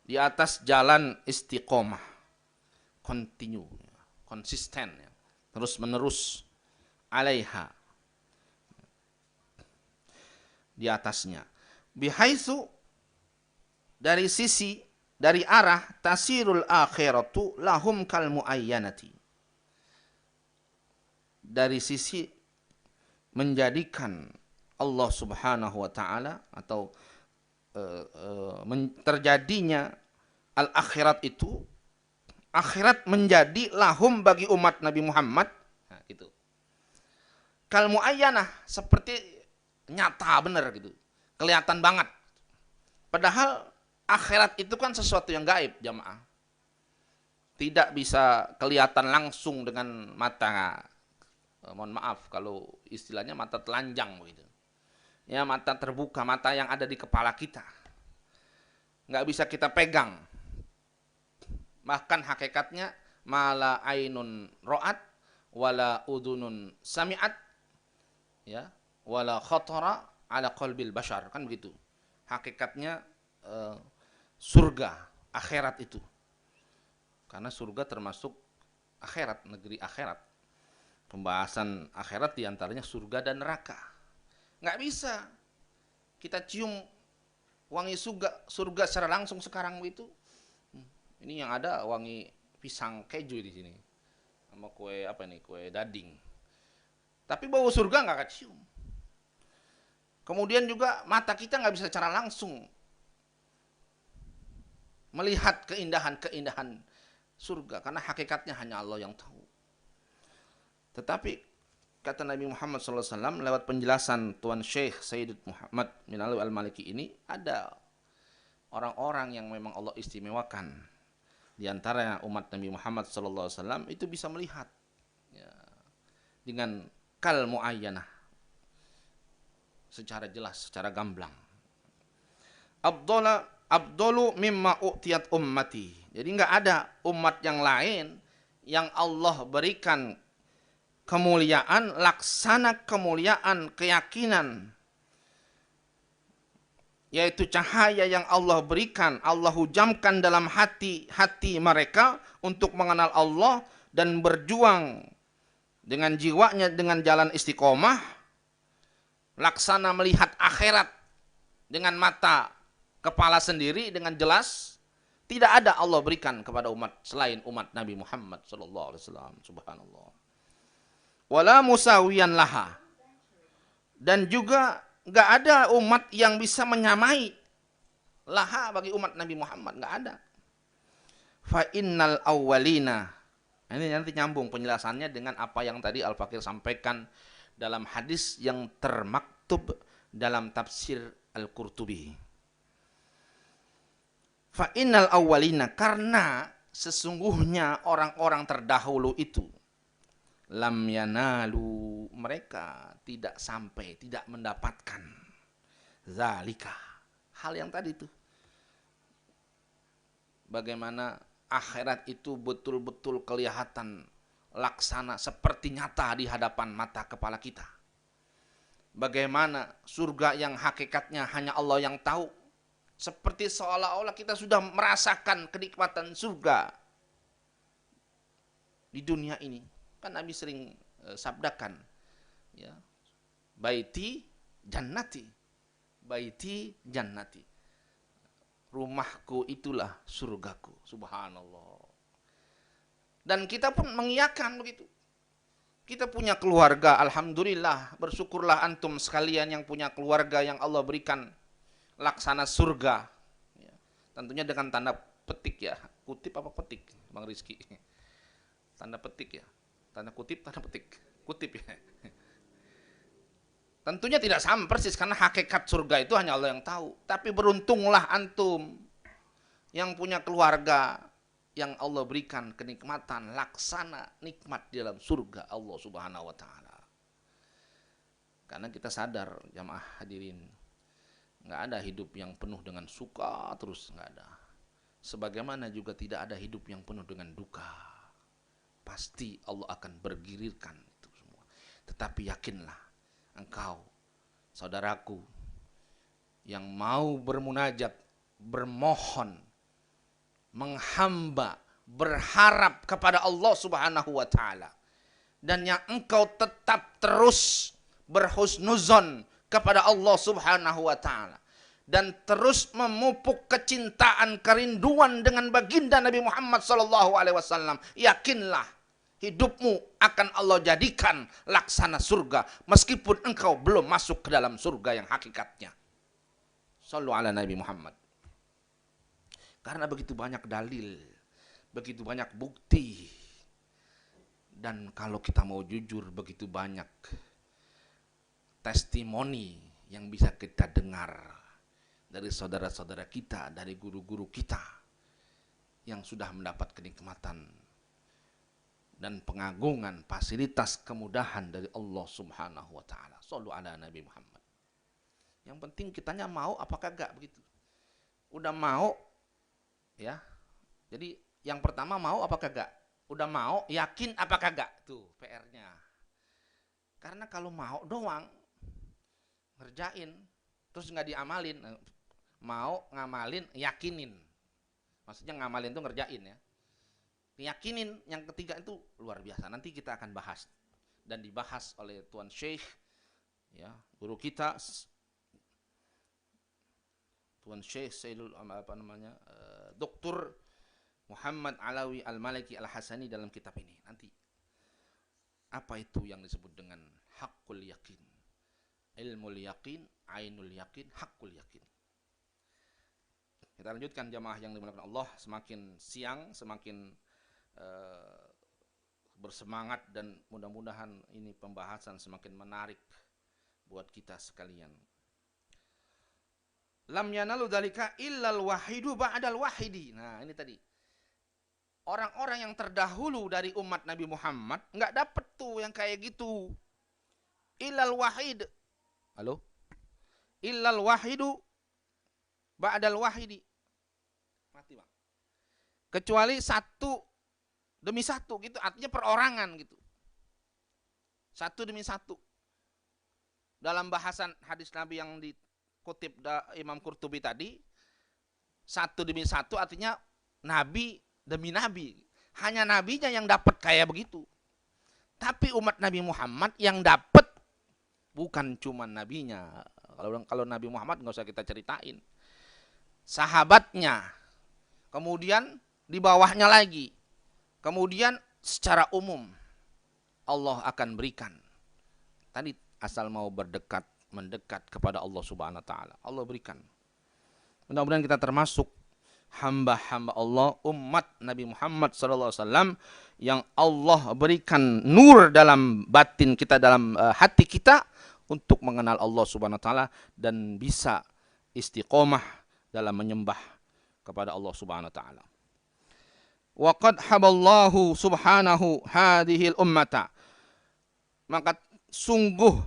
di atas jalan istiqomah, continue, konsisten, terus menerus, alaiha, di atasnya, bihaitsu, dari sisi, dari arah, tasirul akhiratu lahum kal muayyanati, dari sisi menjadikan Allah subhanahu wa ta'ala, atau terjadinya al-akhirat itu, akhirat menjadi lahum, bagi umat Nabi Muhammad, nah, gitu, kal muayyanah, seperti nyata bener gitu, kelihatan banget. Padahal akhirat itu kan sesuatu yang gaib, jamaah. Tidak bisa kelihatan langsung dengan mata, mohon maaf kalau istilahnya mata telanjang begitu. Ya, mata terbuka, mata yang ada di kepala kita. Nggak bisa kita pegang. Bahkan hakikatnya, mala ainun ro'at, wala udunun sami'at, ya, wala khatara ala qalbil bashar, kan begitu. Hakikatnya surga, akhirat itu. Karena surga termasuk akhirat, negeri akhirat. Pembahasan akhirat diantaranya surga dan neraka. Nggak bisa kita cium wangi surga secara langsung sekarang itu. Ini yang ada wangi pisang keju di sini, sama kue apa nih, kue dading. Tapi bau surga nggak kecium. Kemudian juga mata kita nggak bisa secara langsung melihat keindahan-keindahan surga, karena hakikatnya hanya Allah yang tahu. Tetapi kata Nabi Muhammad SAW lewat penjelasan Tuan Syekh Sayyid Muhammad bin Ali Al-Maliki ini, ada orang-orang yang memang Allah istimewakan di antara umat Nabi Muhammad SAW, itu bisa melihat, ya, dengan kal muayyanah, secara jelas, secara gamblang. Abdulu mimma u'tiyat ummati. Jadi nggak ada umat yang lain yang Allah berikan kemuliaan, laksana kemuliaan, keyakinan, yaitu cahaya yang Allah berikan, Allah hujamkan dalam hati mereka untuk mengenal Allah dan berjuang dengan jiwanya dengan jalan istiqomah, laksana melihat akhirat dengan mata kepala sendiri dengan jelas. Tidak ada Allah berikan kepada umat selain umat Nabi Muhammad sallallahu alaihi wasallam. Subhanallah. Wala musawiyan laha, dan juga nggak ada umat yang bisa menyamai laha bagi umat Nabi Muhammad, nggak ada. Fa innal awwalina, ini nanti nyambung penjelasannya dengan apa yang tadi Al-Fakir sampaikan dalam hadis yang termaktub dalam tafsir Al-Qurtubi. Fa innal awwalina, karena sesungguhnya orang-orang terdahulu itu, lam yanalu, mereka tidak sampai, tidak mendapatkan zalika, hal yang tadi itu, bagaimana akhirat itu betul-betul kelihatan laksana seperti nyata di hadapan mata kepala kita. Bagaimana surga yang hakikatnya hanya Allah yang tahu, seperti seolah-olah kita sudah merasakan kenikmatan surga di dunia ini. Kan Nabi sering sabdakan, ya, baiti jannati, baiti jannati, rumahku itulah surgaku. Subhanallah. Dan kita pun mengiyakan begitu. Kita punya keluarga, alhamdulillah, bersyukurlah antum sekalian yang punya keluarga yang Allah berikan laksana surga. Ya, tentunya dengan tanda petik ya, kutip apa petik, Bang Rizky? Tanda petik ya, tanda kutip, tanda petik, kutip ya. Tentunya tidak sama persis karena hakikat surga itu hanya Allah yang tahu. Tapi beruntunglah antum yang punya keluarga yang Allah berikan kenikmatan laksana nikmat di dalam surga Allah Subhanahu wa taala. Karena kita sadar jamaah hadirin, nggak ada hidup yang penuh dengan suka terus, nggak ada. Sebagaimana juga tidak ada hidup yang penuh dengan duka. Pasti Allah akan bergilirkan itu semua. Tetapi yakinlah engkau, saudaraku, yang mau bermunajat, bermohon, menghamba, berharap kepada Allah Subhanahu wa taala, dan yang engkau tetap terus berhusnuzon kepada Allah Subhanahu wa taala dan terus memupuk kecintaan, kerinduan dengan baginda Nabi Muhammad sallallahu alaihi wasallam, yakinlah hidupmu akan Allah jadikan laksana surga meskipun engkau belum masuk ke dalam surga yang hakikatnya. Shallu ala Nabi Muhammad. Karena begitu banyak dalil, begitu banyak bukti, dan kalau kita mau jujur, begitu banyak testimoni yang bisa kita dengar dari saudara-saudara kita, dari guru-guru kita yang sudah mendapat kenikmatan dan pengagungan, fasilitas, kemudahan dari Allah Subhanahu wa taala. Shallu ala Nabi Muhammad. Yang penting kitanya mau apakah enggak begitu. Udah mau, ya, jadi yang pertama mau apa kagak, udah mau yakin apa kagak, tuh PR-nya. Karena kalau mau doang ngerjain terus nggak diamalin, mau ngamalin yakinin, maksudnya ngamalin tuh ngerjain ya, yakinin yang ketiga itu luar biasa. Nanti kita akan bahas dan dibahas oleh Tuan Syekh, ya, guru kita Tuan Syekh Sayyidul Dr. Muhammad Alawi Al-Maliki Al-Hasani dalam kitab ini. Nanti apa itu yang disebut dengan hakul yakin, ilmul yakin, ainul yakin, hakul yakin. Kita lanjutkan jamaah yang dimuliakan Allah. Semakin siang semakin bersemangat dan mudah-mudahan ini pembahasan semakin menarik buat kita sekalian. Lam yanalu dzalika illal wahidu ba'dal wahidi. Nah, ini tadi. Orang-orang yang terdahulu dari umat Nabi Muhammad enggak dapat tuh yang kayak gitu. Illal wahid. Halo? Illal wahidu ba'dal wahidi. Mati, Bang. Kecuali satu demi satu gitu, artinya perorangan gitu. Satu demi satu. Dalam bahasan hadis Nabi yang dikutip Imam Qurtubi tadi, satu demi satu artinya nabi demi nabi. Hanya nabinya yang dapat kayak begitu. Tapi umat Nabi Muhammad yang dapat bukan cuma nabinya. Kalau Nabi Muhammad nggak usah kita ceritain. Sahabatnya, kemudian di bawahnya lagi, kemudian secara umum Allah akan berikan. Tadi asal mau mendekat kepada Allah Subhanahu wa taala, Allah berikan. Mudah-mudahan kita termasuk hamba-hamba Allah, umat Nabi Muhammad SAW yang Allah berikan nur dalam batin kita, dalam hati kita untuk mengenal Allah Subhanahu wa taala dan bisa istiqomah dalam menyembah kepada Allah Subhanahu wa taala. Wa qad haballahu subhanahu hadhil ummata. Maka sungguh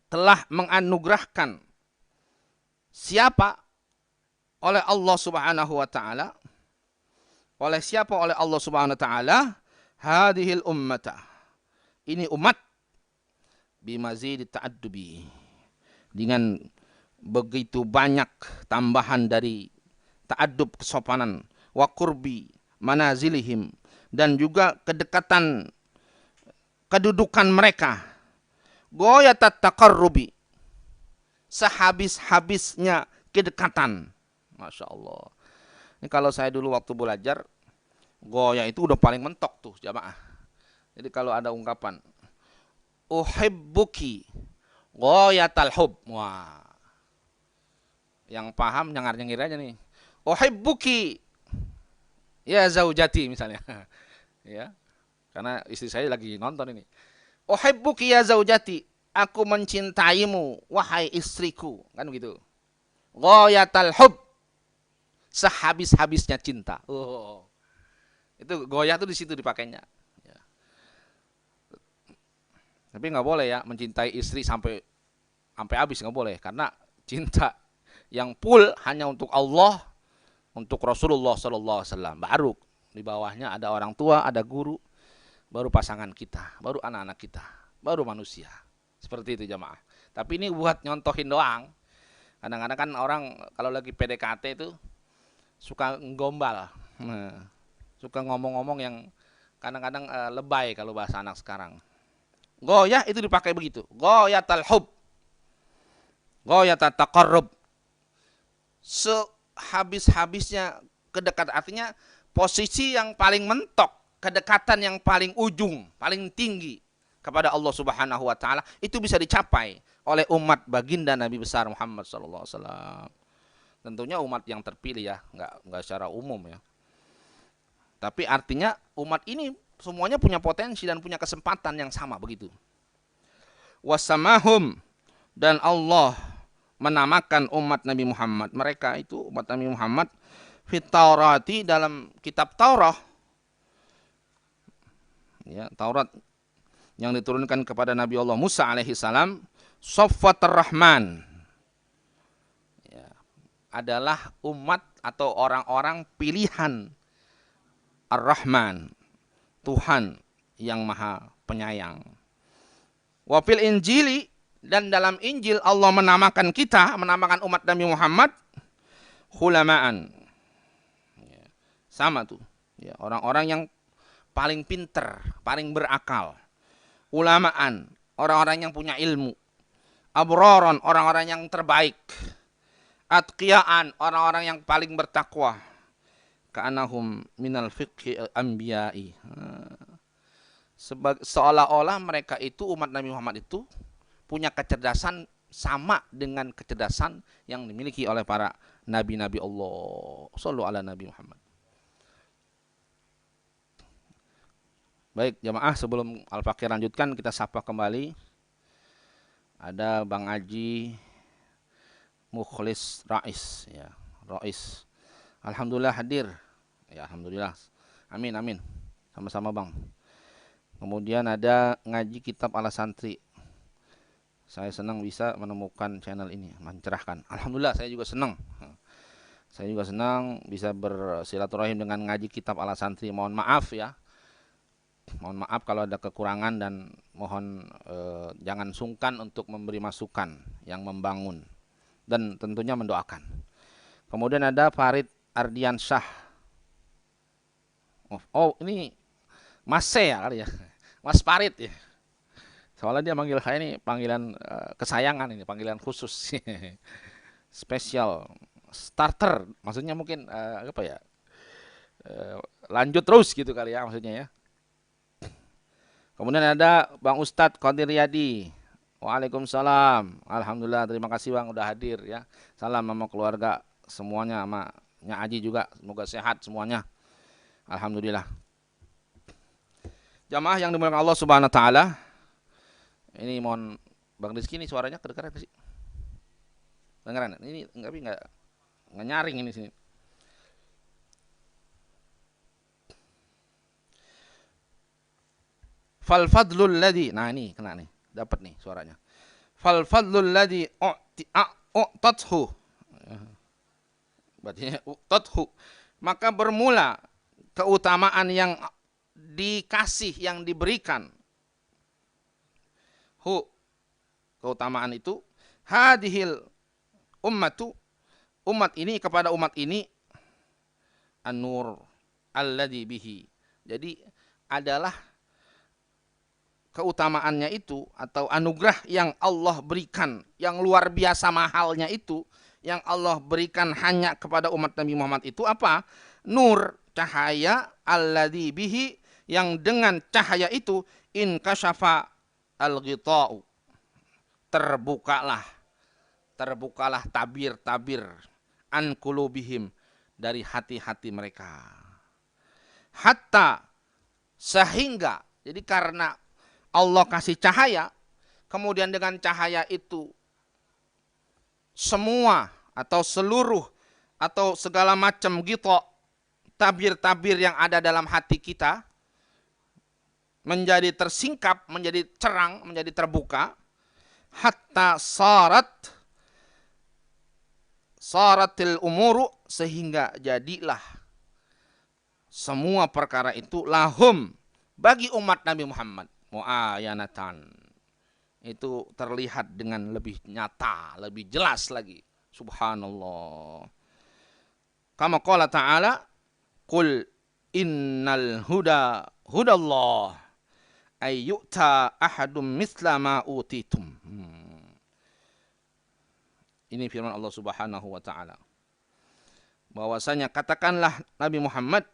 telah menganugerahkan siapa oleh Allah Subhanahu wa taala. Oleh siapa? Oleh Allah Subhanahu wa taala. Hadhil ummata. Ini umat bimazid ta'addubi. Dengan begitu banyak tambahan dari ta'addub, kesopanan, wa qurbi manazilihim, dan juga kedekatan kedudukan mereka. Goyatat taqarrubi, sehabis-habisnya kedekatan. Masya Allah. Ini kalau saya dulu waktu belajar, goya itu udah paling mentok tuh jamaah. Jadi kalau ada ungkapan uhibbuki goyatal hub, wah, yang paham nyengir aja nih. Uhibbuki ya zaujati misalnya. Ya. Karena istri saya lagi nonton ini. Uhibbuki ya zaujati, aku mencintaimu wahai istriku, kan begitu. Ghayatal hub, sehabis-habisnya cinta. Oh. Itu goyah tuh di situ dipakainya. Ya. Tapi nggak boleh ya mencintai istri sampai habis, nggak boleh, karena cinta yang full hanya untuk Allah, untuk Rasulullah sallallahu alaihi wasallam. Baru di bawahnya ada orang tua, ada guru, baru pasangan kita, baru anak-anak kita, baru manusia. Seperti itu jamaah. Tapi ini buat nyontohin doang. Kadang-kadang kan orang kalau lagi PDKT itu suka nggombal. Suka ngomong-ngomong yang kadang-kadang lebay kalau bahasa anak sekarang. Goyah itu dipakai begitu. Goyatal hub. Goyatat taqarrub. Sehabis-habisnya kedekatan, artinya posisi yang paling mentok, kedekatan yang paling ujung, paling tinggi kepada Allah Subhanahu wa taala itu bisa dicapai oleh umat baginda Nabi besar Muhammad sallallahu alaihi wasallam. Tentunya umat yang terpilih ya, enggak secara umum ya. Tapi artinya umat ini semuanya punya potensi dan punya kesempatan yang sama begitu. Wasamahum, dan Allah menamakan umat Nabi Muhammad, mereka itu umat Nabi Muhammad, fit Taurati, dalam kitab Taurat. Ya, Taurat yang diturunkan kepada Nabi Allah Musa alaihi salam, Safwatur Rahman. Ya, adalah umat atau orang-orang pilihan Ar-Rahman, Tuhan yang Maha Penyayang. Wa fil Injili, dan dalam Injil Allah menamakan kita, menamakan umat Nabi Muhammad khulamaan. Ya, sama tuh. Ya, orang-orang yang paling pinter, paling berakal. Ulamaan, orang-orang yang punya ilmu. Abroron, orang-orang yang terbaik. Atqiyaan, orang-orang yang paling bertakwa. Ka'anahum minal fiqhi al-anbiya'i. Seolah-olah mereka itu, umat Nabi Muhammad itu punya kecerdasan sama dengan kecerdasan yang dimiliki oleh para nabi-nabi Allah. Shallu ala Nabi Muhammad. Baik jamaah, sebelum Al-Fakir lanjutkan, kita sapa kembali. Ada Bang Aji Mukhlis Rais, ya, Rais. Alhamdulillah hadir. Ya, alhamdulillah. Amin amin. Sama-sama Bang. Kemudian ada ngaji kitab ala santri. Saya senang bisa menemukan channel ini, mencerahkan. Alhamdulillah, saya juga senang. Saya juga senang bisa bersilaturahim dengan ngaji kitab ala santri. Mohon maaf ya. Mohon maaf kalau ada kekurangan, dan mohon jangan sungkan untuk memberi masukan yang membangun dan tentunya mendoakan. Kemudian ada Farid Ardian Syah. Oh, ini Mas C ya kali ya. Mas Farid ya. Soalnya dia manggil saya ini panggilan kesayangan, ini panggilan khusus. Spesial starter, maksudnya mungkin apa ya? Lanjut terus gitu kali ya maksudnya ya. Kemudian ada Bang Ustadz Qadir Yadi. Waalaikumsalam. Alhamdulillah, terima kasih Bang udah hadir ya. Salam sama keluarga semuanya, sama Nya Aji juga, semoga sehat semuanya. Alhamdulillah. Jamaah yang dimuliakan Allah Subhanahu wa taala. Ini mohon Bang Rizky, ini suaranya kedengaran sih? Dengaran? Ini enggak nyaring ini sini. Fal fadlul ladzi, nah ini kena nih, dapat nih suaranya. Fal fadlul ladzi u'tathu Berarti tothu. Maka bermula keutamaan yang dikasih, yang diberikan. Keutamaan itu. Hadihil ummatu. Umat ini kepada umat ini. An-nur alladhi bihi. Jadi adalah keutamaannya itu atau anugerah yang Allah berikan, yang luar biasa mahalnya itu, yang Allah berikan hanya kepada umat Nabi Muhammad itu apa? Nur, cahaya, alladzi bihi, yang dengan cahaya itu in kasyafa al-ghita'u, terbukalah tabir-tabir an qulubihim, dari hati-hati mereka. Hatta, sehingga, jadi karena Allah kasih cahaya, kemudian dengan cahaya itu semua atau seluruh atau segala macam gitu tabir-tabir yang ada dalam hati kita menjadi tersingkap, menjadi cerang, menjadi terbuka. Hatta saratil umuru, sehingga jadilah semua perkara itu lahum, bagi umat Nabi Muhammad, mu'ayanatan, itu terlihat dengan lebih nyata, lebih jelas lagi. Subhanallah. Kama qala ta'ala, qul innal huda hudallah ay yu'ta ahadum misla ma utitum. Ini firman Allah Subhanahu wa ta'ala. Bahwasanya katakanlah Nabi Muhammad,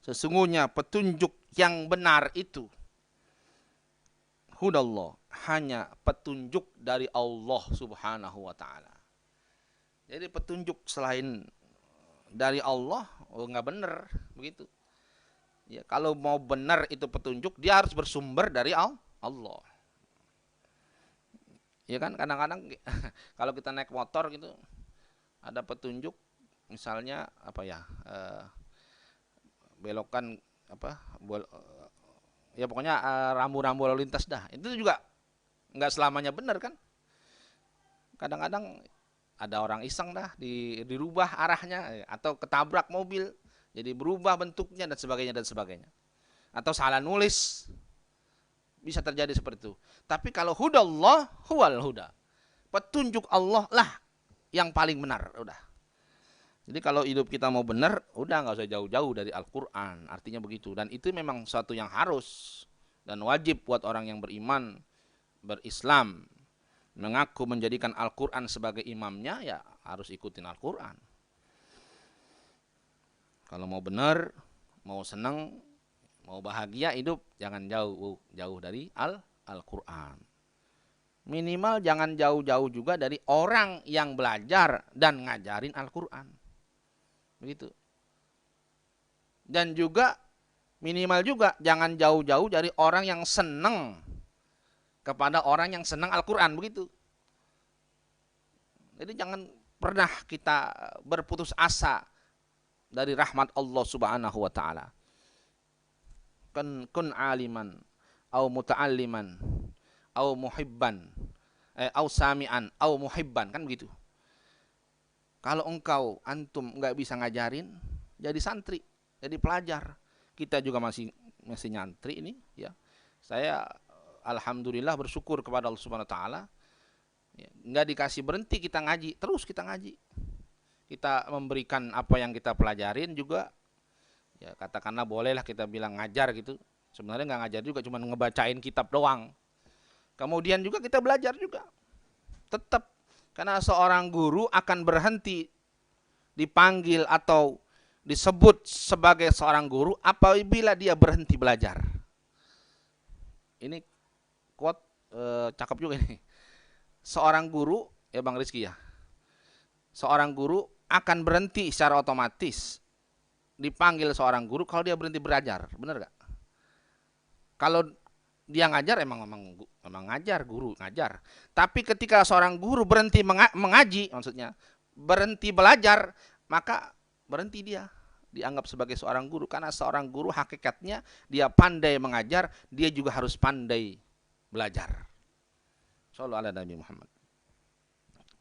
sesungguhnya petunjuk yang benar itu hudallah, hanya petunjuk dari Allah Subhanahu wa ta'ala. Jadi petunjuk selain dari Allah, nggak benar begitu. Ya, kalau mau benar itu petunjuk, dia harus bersumber dari Allah. Ya kan, kadang-kadang kalau kita naik motor gitu, ada petunjuk, misalnya apa ya, belokan apa, ya pokoknya rambu-rambu lalu lintas dah. Itu juga nggak selamanya benar kan. Kadang-kadang ada orang iseng dah dirubah arahnya, atau ketabrak mobil jadi berubah bentuknya dan sebagainya. Atau salah nulis, bisa terjadi seperti itu. Tapi kalau hudallah huwal huda, petunjuk Allah lah yang paling benar, udah. Jadi kalau hidup kita mau benar, udah nggak usah jauh-jauh dari Al-Quran. Artinya begitu. Dan itu memang suatu yang harus dan wajib buat orang yang beriman, berislam, mengaku menjadikan Al-Quran sebagai imamnya, ya harus ikutin Al-Quran. Kalau mau benar, mau senang, mau bahagia hidup, jangan jauh dari Al-Quran. Minimal jangan jauh-jauh juga dari orang yang belajar dan ngajarin Al-Quran. Begitu. Dan juga minimal juga jangan jauh-jauh dari orang yang senang kepada orang yang senang Al-Quran, begitu. Jadi jangan pernah kita berputus asa dari rahmat Allah Subhanahu wa ta'ala. Kun aliman au muta'alliman au muhibban au sami'an au muhibban, kan begitu. Kalau engkau antum nggak bisa ngajarin, jadi santri, jadi pelajar. Kita juga masih nyantri ini, ya. Saya alhamdulillah bersyukur kepada Allah Subhanahu wa taala. Ya, nggak dikasih berhenti kita ngaji, terus kita ngaji. Kita memberikan apa yang kita pelajarin juga. Ya, katakanlah bolehlah kita bilang ngajar gitu. Sebenarnya nggak ngajar juga, cuma ngebacain kitab doang. Kemudian juga kita belajar juga. Tetap, karena seorang guru akan berhenti dipanggil atau disebut sebagai seorang guru apabila dia berhenti belajar. Ini quote cakep juga ini. Seorang guru, ya Bang Rizky ya, seorang guru akan berhenti secara otomatis dipanggil seorang guru kalau dia berhenti belajar, benar gak? Kalau dia ngajar emang ngajar, guru ngajar. Tapi ketika seorang guru berhenti mengaji, maksudnya berhenti belajar, maka berhenti dia dianggap sebagai seorang guru. Karena seorang guru hakikatnya dia pandai mengajar, dia juga harus pandai belajar. Sallallahu ala Nabi Muhammad.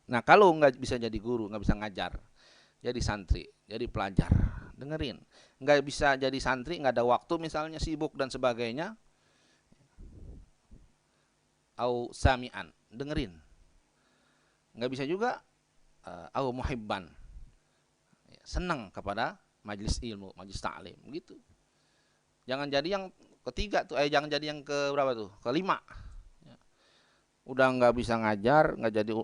Nah, kalau nggak bisa jadi guru, nggak bisa ngajar, jadi santri, jadi pelajar, dengerin. Nggak bisa jadi santri, nggak ada waktu misalnya, sibuk dan sebagainya, au sami'an, dengerin. Nggak bisa juga au muhibban, senang kepada majelis ilmu, majelis ta'lim gitu. Jangan jadi yang ketiga tuh, jangan jadi yang ke berapa tuh? Kelima. Udah nggak bisa ngajar, nggak jadi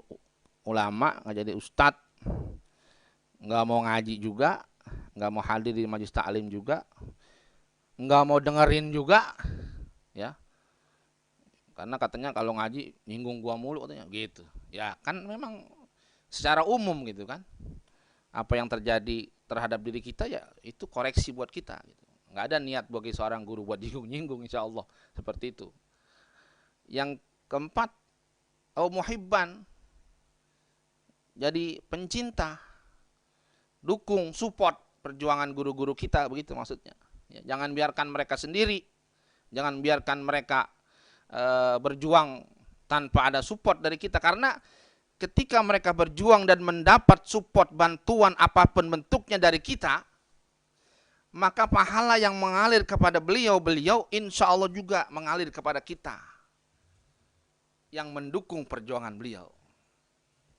ulama, nggak jadi ustadz, nggak mau ngaji juga, nggak mau hadir di majelis ta'lim juga, nggak mau dengerin juga, ya. Karena katanya kalau ngaji nyinggung gua mulu katanya gitu. Ya kan memang secara umum gitu kan. Apa yang terjadi terhadap diri kita ya itu koreksi buat kita gitu. Nggak ada niat bagi seorang guru buat nyinggung-nyinggung, insya Allah seperti itu. Yang keempat, au muhibban, jadi pencinta, dukung, support perjuangan guru-guru kita, begitu maksudnya. Ya, jangan biarkan mereka sendiri, jangan biarkan mereka berjuang tanpa ada support dari kita, karena ketika mereka berjuang dan mendapat support, bantuan apapun bentuknya dari kita, maka pahala yang mengalir kepada beliau-beliau insya Allah juga mengalir kepada kita yang mendukung perjuangan beliau.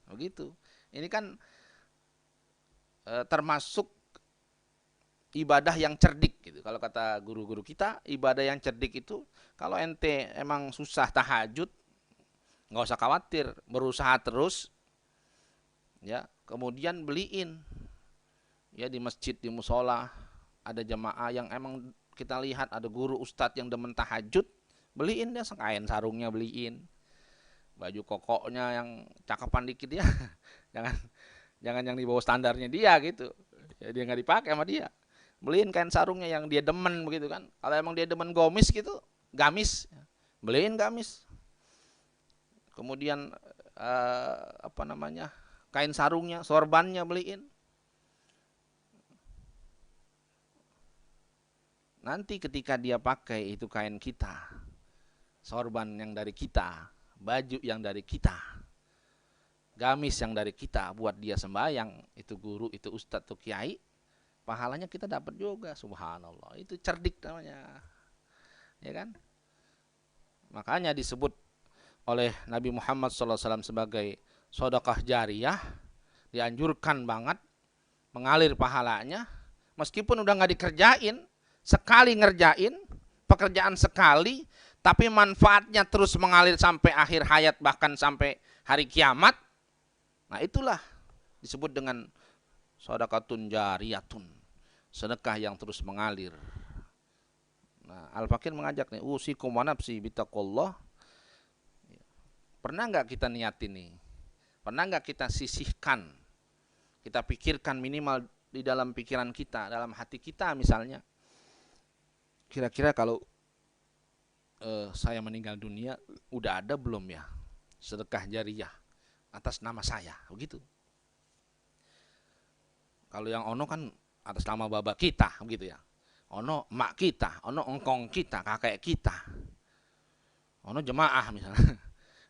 Begitu. Ini kan termasuk ibadah yang cerdik gitu. Kalau kata guru-guru kita, ibadah yang cerdik itu kalau ente emang susah tahajud, nggak usah khawatir, berusaha terus, ya. Kemudian beliin, ya, di masjid, di musola ada jamaah yang emang kita lihat ada guru ustadz yang demen tahajud, beliin dia kain sarungnya, beliin baju kokoknya yang cakapan dikit ya, jangan yang di bawah standarnya dia gitu, ya, dia nggak dipakai sama dia, beliin kain sarungnya yang dia demen begitu kan. Kalau emang dia demen gamis gitu, gamis, beliin gamis. Kemudian kain sarungnya, sorbannya beliin. Nanti ketika dia pakai itu kain kita, sorban yang dari kita, baju yang dari kita, gamis yang dari kita, buat dia sembahyang, itu guru, itu ustadz, itu kiai, pahalanya kita dapat juga, subhanallah. Itu cerdik namanya, ya kan? Makanya disebut oleh Nabi Muhammad SAW sebagai sedekah jariyah, dianjurkan banget mengalir pahalanya, meskipun udah nggak dikerjain, sekali ngerjain pekerjaan sekali, tapi manfaatnya terus mengalir sampai akhir hayat, bahkan sampai hari kiamat. Nah itulah disebut dengan sedekatun jariyatun, sedekah yang terus mengalir. Nah, Al-Fakir mengajak nih, usikum wa nafsi bittaqullah. Pernah nggak kita niatin nih? Pernah nggak kita sisihkan, kita pikirkan minimal di dalam pikiran kita, dalam hati kita misalnya, kira-kira kalau saya meninggal dunia, udah ada belum ya sedekah jariyah atas nama saya, begitu. Kalau yang ono kan atas nama baba kita, begitu ya. Ono emak kita, ono engkong kita, kakek kita, ono jemaah misalnya.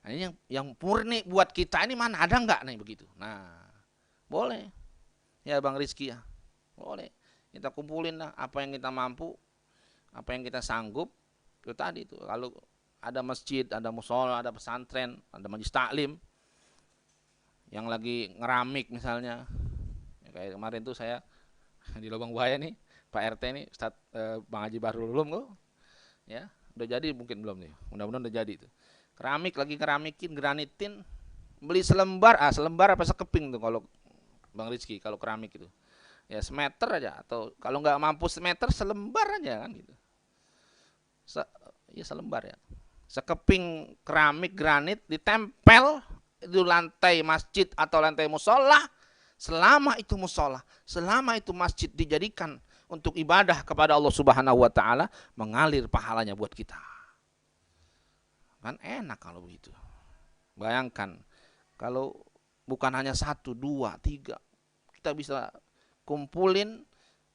Nah, ini yang murni buat kita ini mana, ada nggak nih begitu? Nah, boleh ya Bang Rizky ya, boleh kita kumpulin lah apa yang kita mampu, apa yang kita sanggup. Itu tadi itu, kalau ada masjid, ada musola, ada pesantren, ada majelis taklim yang lagi ngeramik misalnya, ya, kayak kemarin tuh saya di Lubang Buaya nih, Pak RT nih, Ustadz Bang Haji Bahrul Ulum tuh, ya udah jadi mungkin belum nih, mudah-mudahan udah jadi tuh. Keramik lagi keramikin, granitin, beli selembar apa sekeping tuh kalau Bang Rizky, kalau keramik itu ya semeter aja, atau kalau nggak mampu semeter, selembar aja kan gitu. Ya selembar ya, sekeping keramik granit ditempel di lantai masjid atau lantai musola. Selama itu musola, selama itu masjid dijadikan untuk ibadah kepada Allah Subhanahu wa taala, mengalir pahalanya buat kita. Kan enak kalau begitu. Bayangkan kalau bukan hanya 1, 2, 3, kita bisa kumpulin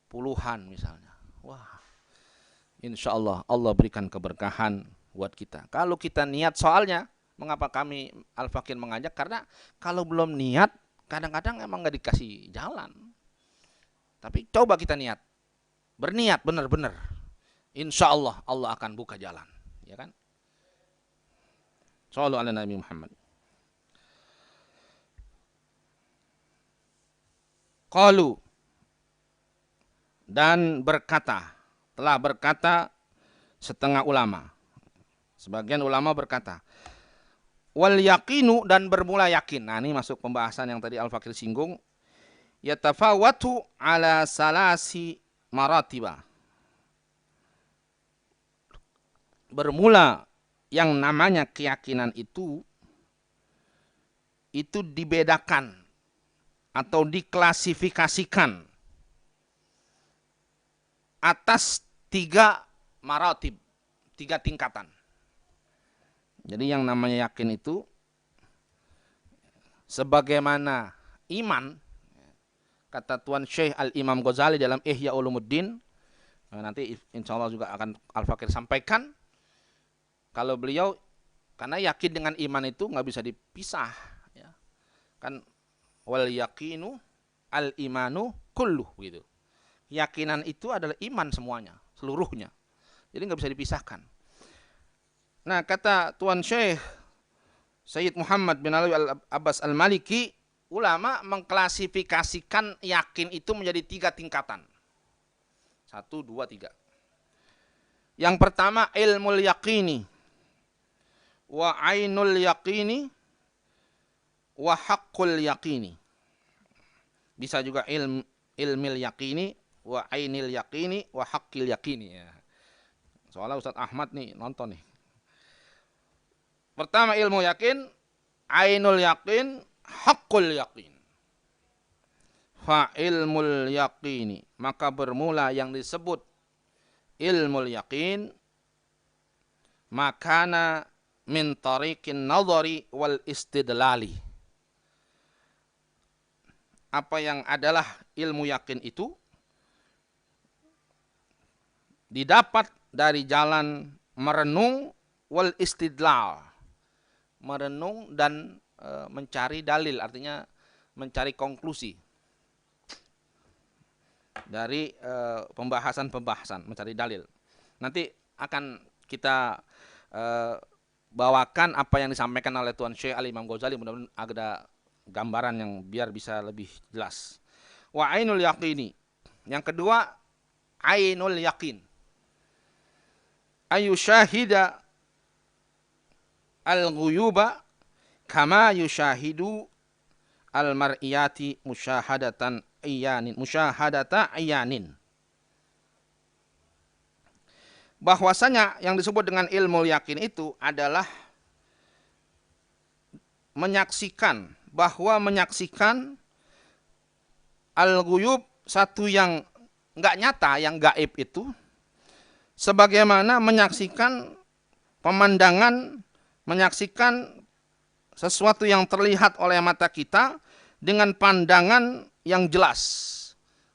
puluhan misalnya. Wah, insya Allah Allah berikan keberkahan buat kita. Kalau kita niat, soalnya mengapa kami Al-Fakir mengajak, karena kalau belum niat kadang-kadang emang nggak dikasih jalan. Tapi coba kita niat, berniat benar-benar, insya Allah Allah akan buka jalan, ya kan? Shallu ala Nabi Muhammad. Qalu, dan berkata, telah berkata setengah ulama. Sebagian ulama berkata, wal yaqinu, dan bermula yakin. Nah, ini masuk pembahasan yang tadi Al-Fakir singgung. Yatafawatu ala salasi maratiba. Bermula yang namanya keyakinan itu dibedakan atau diklasifikasikan atas 3 maratib, 3 tingkatan. Jadi yang namanya yakin itu sebagaimana iman, kata Tuan Syekh Al-Imam Ghazali dalam Ihya Ulumuddin, nanti insya Allah juga akan Al-Fakir sampaikan, kalau beliau, karena yakin dengan iman itu nggak bisa dipisah, ya. Kan wal yaqinu al imanu kulluh, gitu. Yakinan itu adalah iman semuanya, seluruhnya. Jadi nggak bisa dipisahkan. Nah, kata Tuan Syekh Sayyid Muhammad bin Alawi Al-Abbas Al-Maliki, ulama mengklasifikasikan yakin itu menjadi 3 tingkatan. 1, 2, 3. Yang pertama ilmul yaqini, wa ainul yaqini, wa haqqul yaqini. Bisa juga ilmil yaqini, wa ainil yaqini, wa haqqil yaqini, ya. Soalnya Ustadz Ahmad nih nonton nih. Pertama ilmu yakin, ainul yakin, haqqul yakin. Fa ilmul yaqini, maka bermula yang disebut ilmul yakin, makana min tariqin nadhari wal istidlali. Apa yang adalah ilmu yakin itu didapat dari jalan merenung wal istidlal. Merenung dan mencari dalil, artinya mencari konklusi dari pembahasan-pembahasan, mencari dalil. Nanti akan kita bawakan apa yang disampaikan oleh Tuan Syekh Al-Imam Ghazali, mudah-mudahan ada gambaran yang biar bisa lebih jelas. Wa ainul yaqini. Yang kedua, ainul yaqin. Ayu syahida al-ghuyuba kama yushahidu al-mar'iyati musyahadatan iyanin, musyahadata iyanin. Bahwasanya yang disebut dengan ilmu yakin itu adalah menyaksikan, bahwa menyaksikan al-ghuyub, satu yang enggak nyata, yang gaib itu, sebagaimana menyaksikan pemandangan, menyaksikan sesuatu yang terlihat oleh mata kita dengan pandangan yang jelas.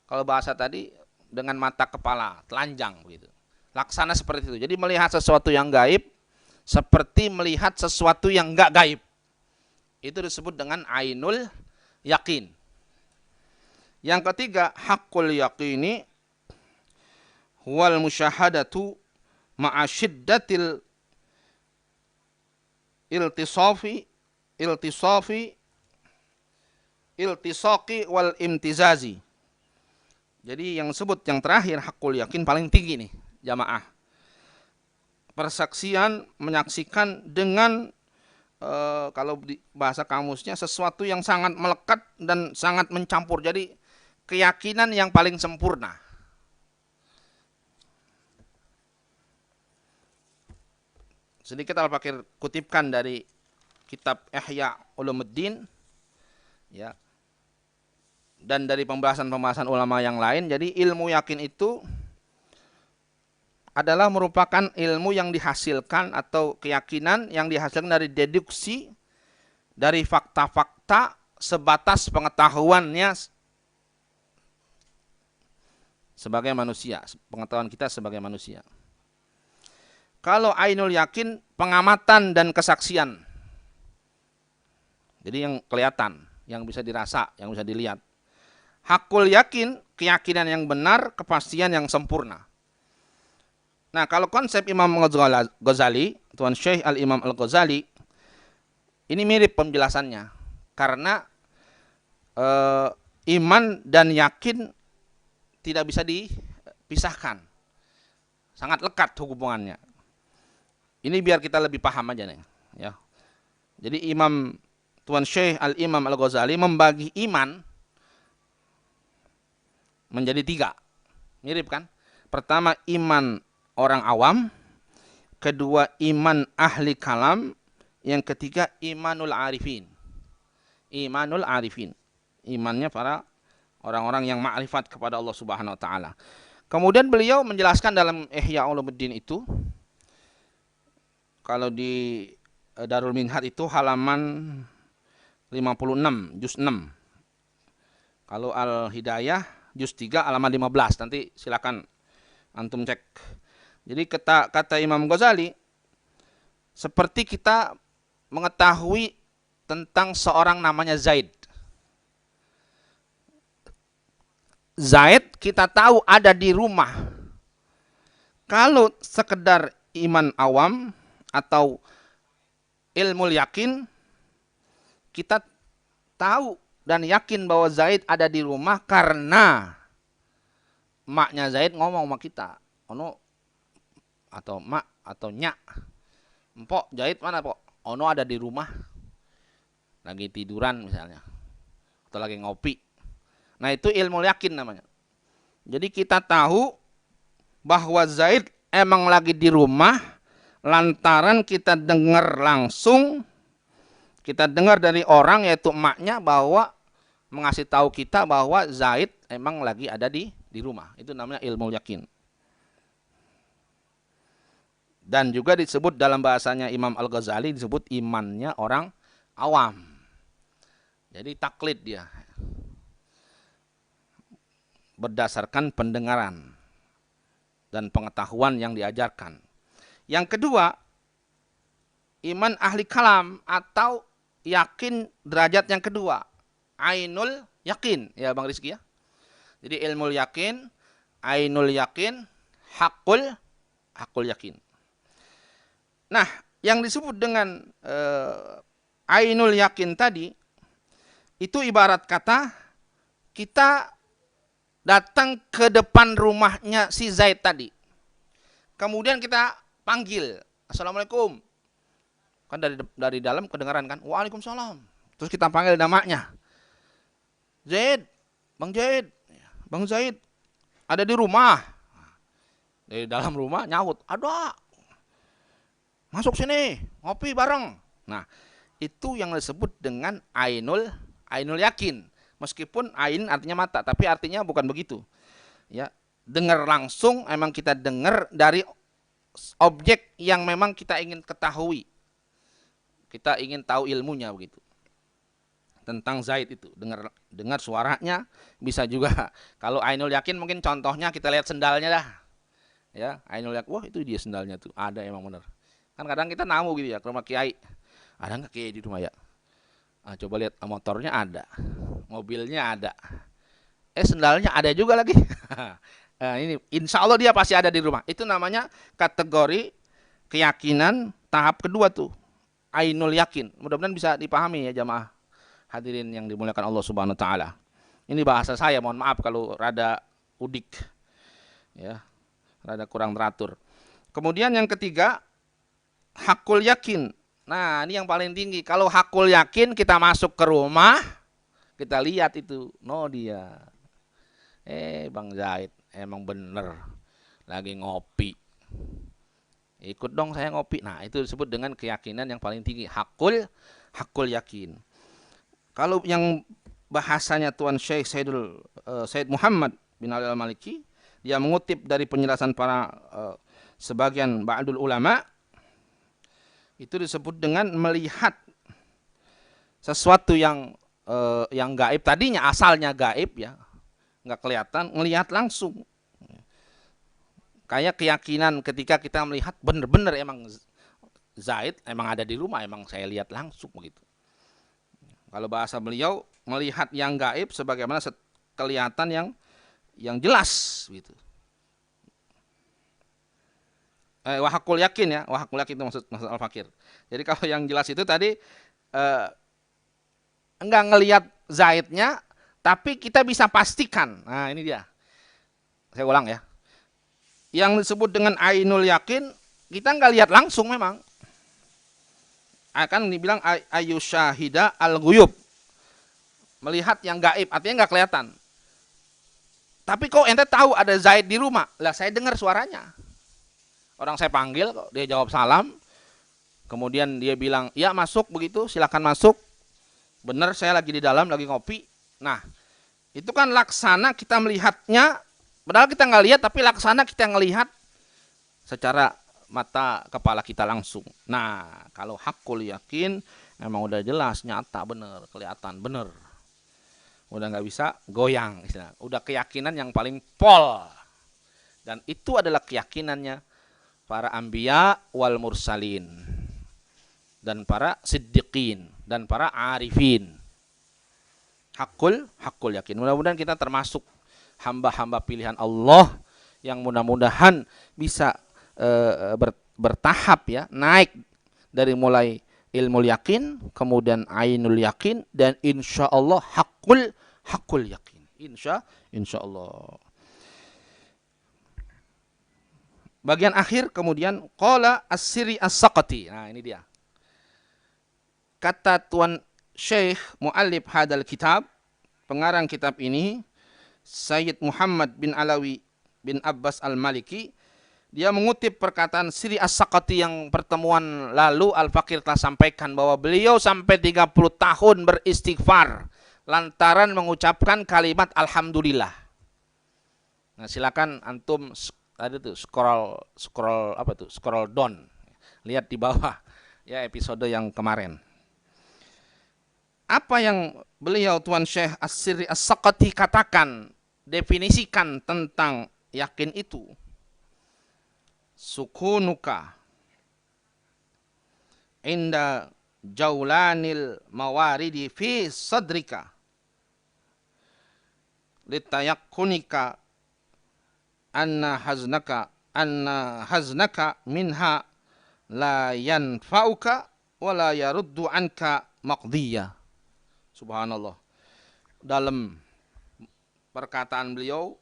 Kalau bahasa tadi dengan mata kepala, telanjang begitu. Laksana seperti itu. Jadi melihat sesuatu yang gaib seperti melihat sesuatu yang enggak gaib. Itu disebut dengan ainul yakin. Yang ketiga, haqqul yaqini wal musyahadatu ma'a syiddatil iltisaqi wal imtizazi. Jadi yang sebut yang terakhir hakul yakin paling tinggi nih jamaah. Persaksian, menyaksikan dengan kalau di bahasa kamusnya sesuatu yang sangat melekat dan sangat mencampur. Jadi keyakinan yang paling sempurna. Sedikit Al-Fakir kutipkan dari kitab Ihya Ulumuddin, ya, dan dari pembahasan-pembahasan ulama yang lain. Jadi ilmu yakin itu adalah merupakan ilmu yang dihasilkan atau keyakinan yang dihasilkan dari deduksi, dari fakta-fakta sebatas pengetahuannya sebagai manusia, pengetahuan kita sebagai manusia. Kalau ainul yakin, pengamatan dan kesaksian. Jadi yang kelihatan, yang bisa dirasa, yang bisa dilihat. Hakul yakin, keyakinan yang benar, kepastian yang sempurna. Nah, kalau konsep Imam Ghazali, Tuan Syekh Al-Imam Al-Ghazali, ini mirip penjelasannya. Karena iman dan yakin tidak bisa dipisahkan. Sangat lekat hubungannya. Ini biar kita lebih paham aja nih, ya. Jadi Imam Tuan Syekh Al-Imam Al-Ghazali membagi iman menjadi 3. Mirip kan? Pertama iman orang awam, kedua iman ahli kalam, yang ketiga imanul arifin. Imanul arifin. Imannya para orang-orang yang ma'rifat kepada Allah Subhanahu wa taala. Kemudian beliau menjelaskan dalam Ihya Ulumuddin itu, kalau di Darul Minhaj itu halaman 56, juz 6. Kalau Al-Hidayah juz 3 halaman 15. Nanti silakan antum cek. Jadi kata Imam Ghazali, seperti kita mengetahui tentang seorang namanya Zaid. Zaid kita tahu ada di rumah. Kalau sekedar iman awam atau ilmu yakin, kita tahu dan yakin bahwa Zaid ada di rumah karena maknya Zaid ngomong sama kita. Ono atau mak atau nyak. Empok Zaid mana, Pok? Ono ada di rumah. Lagi tiduran misalnya. Atau lagi ngopi. Nah, itu ilmu yakin namanya. Jadi kita tahu bahwa Zaid emang lagi di rumah lantaran kita dengar langsung, kita dengar dari orang yaitu emaknya bahwa mengasih tahu kita bahwa Zaid emang lagi ada di rumah. Itu namanya ilmu yakin. Dan juga disebut dalam bahasanya Imam Al-Ghazali disebut imannya orang awam. Jadi taklid dia. Berdasarkan pendengaran dan pengetahuan yang diajarkan. Yang kedua, iman ahli kalam atau yakin derajat yang kedua. Ainul yakin, ya Bang Rizky ya. Jadi ilmu yakin, ainul yakin, hakul yakin. Nah, yang disebut dengan ainul yakin tadi, itu ibarat kata kita datang ke depan rumahnya si Zaid tadi. Kemudian kita panggil, Assalamualaikum. Kan dari dalam kedengaran kan, Waalaikumsalam. Terus kita panggil namanya. Zaid, Bang Zaid. Bang Zaid, ada di rumah. Dari dalam rumah nyaut, ada. Masuk sini, ngopi bareng. Nah, itu yang disebut dengan ainul yakin. Meskipun ain artinya mata, tapi artinya bukan begitu. Ya, dengar langsung, emang kita dengar dari objek yang memang kita ingin ketahui. Kita ingin tahu ilmunya begitu. Tentang Zaid itu, dengar suaranya, bisa juga kalau ainul yakin mungkin contohnya kita lihat sendalnya dah. Ya, ainul yakin, wah itu dia sendalnya tuh, ada emang benar. Kan kadang kita namu gitu ya ke rumah kiai. Ada enggak kiai di rumah ya? Nah, coba lihat motornya ada. Mobilnya ada. Sendalnya ada juga lagi. Nah, ini insya Allah dia pasti ada di rumah. Itu namanya kategori keyakinan tahap kedua tuh. Ainul yakin. Mudah-mudahan bisa dipahami ya jamaah hadirin yang dimuliakan Allah Subhanahu wa taala. Ini bahasa saya, mohon maaf kalau rada udik. Ya. Rada kurang teratur. Kemudian yang ketiga, hakul yakin. Nah, ini yang paling tinggi. Kalau hakul yakin kita masuk ke rumah, kita lihat itu, no dia. Bang Zaid, emang bener lagi ngopi. Ikut dong saya ngopi. Nah, itu disebut dengan keyakinan yang paling tinggi. Hakul yakin. Kalau yang bahasanya Tuan Syekh Said Muhammad bin Ali Al-Maliki, dia mengutip dari penjelasan para sebagian ba'dul ulama, itu disebut dengan melihat sesuatu yang gaib, tadinya asalnya gaib ya, nggak kelihatan, ngelihat langsung. Kayak keyakinan ketika kita melihat benar-benar emang Zaid emang ada di rumah, emang saya lihat langsung begitu. Kalau bahasa beliau, melihat yang gaib sebagaimana kelihatan yang jelas gitu. Wahakul yakin ya, wahakul yakin itu maksud Al-Fakir. Jadi kalau yang jelas itu tadi enggak ngelihat zaidnya, tapi kita bisa pastikan. Nah ini dia. Saya ulang ya. Yang disebut dengan ainul yakin, kita enggak lihat langsung memang. Akan dibilang ayyusyahida al-ghuyub. Melihat yang gaib, artinya enggak kelihatan. Tapi kok ente tahu ada Zaid di rumah? Lah saya dengar suaranya. Orang saya panggil, dia jawab salam. Kemudian dia bilang, ya masuk begitu, silakan masuk. Benar saya lagi di dalam, lagi ngopi. Nah, itu kan laksana kita melihatnya. Padahal kita nggak lihat, tapi laksana kita ngelihat secara mata kepala kita langsung. Nah, kalau hakul yakin, memang udah jelas, nyata, bener, kelihatan, bener. Udah nggak bisa goyang, istilah. Udah keyakinan yang paling pol. Dan itu adalah keyakinannya para anbiya wal mursalin dan para siddiqin dan para arifin. Hakul yakin. Mudah-mudahan kita termasuk hamba-hamba pilihan Allah yang mudah-mudahan bisa bertahap ya, naik dari mulai ilmu yakin, kemudian ainul yakin, dan insya Allah hakul yakin. Insya Allah. Bagian akhir kemudian qala as-sirri as-saqati. Nah, ini dia. Kata Tuan Syekh muallif hadal kitab, pengarang kitab ini, Sayyid Muhammad bin Alawi bin Abbas al-Maliki, dia mengutip perkataan Sirri as-Saqati yang pertemuan lalu Al-Fakir telah sampaikan bahwa beliau sampai 30 tahun beristighfar lantaran mengucapkan kalimat alhamdulillah. Nah, silakan antum ada tuh scroll down, lihat di bawah ya episode yang kemarin. Apa yang beliau Tuan Syekh As-Sirri As-Saqati katakan, definisikan tentang yakin itu, sukunuka inda jaulanil mawaridi fi sadrika litayakkunika anna haznaka minha la yanfa'uka wa la yaruddu anka maqdiyah. Subhanallah. Dalam perkataan beliau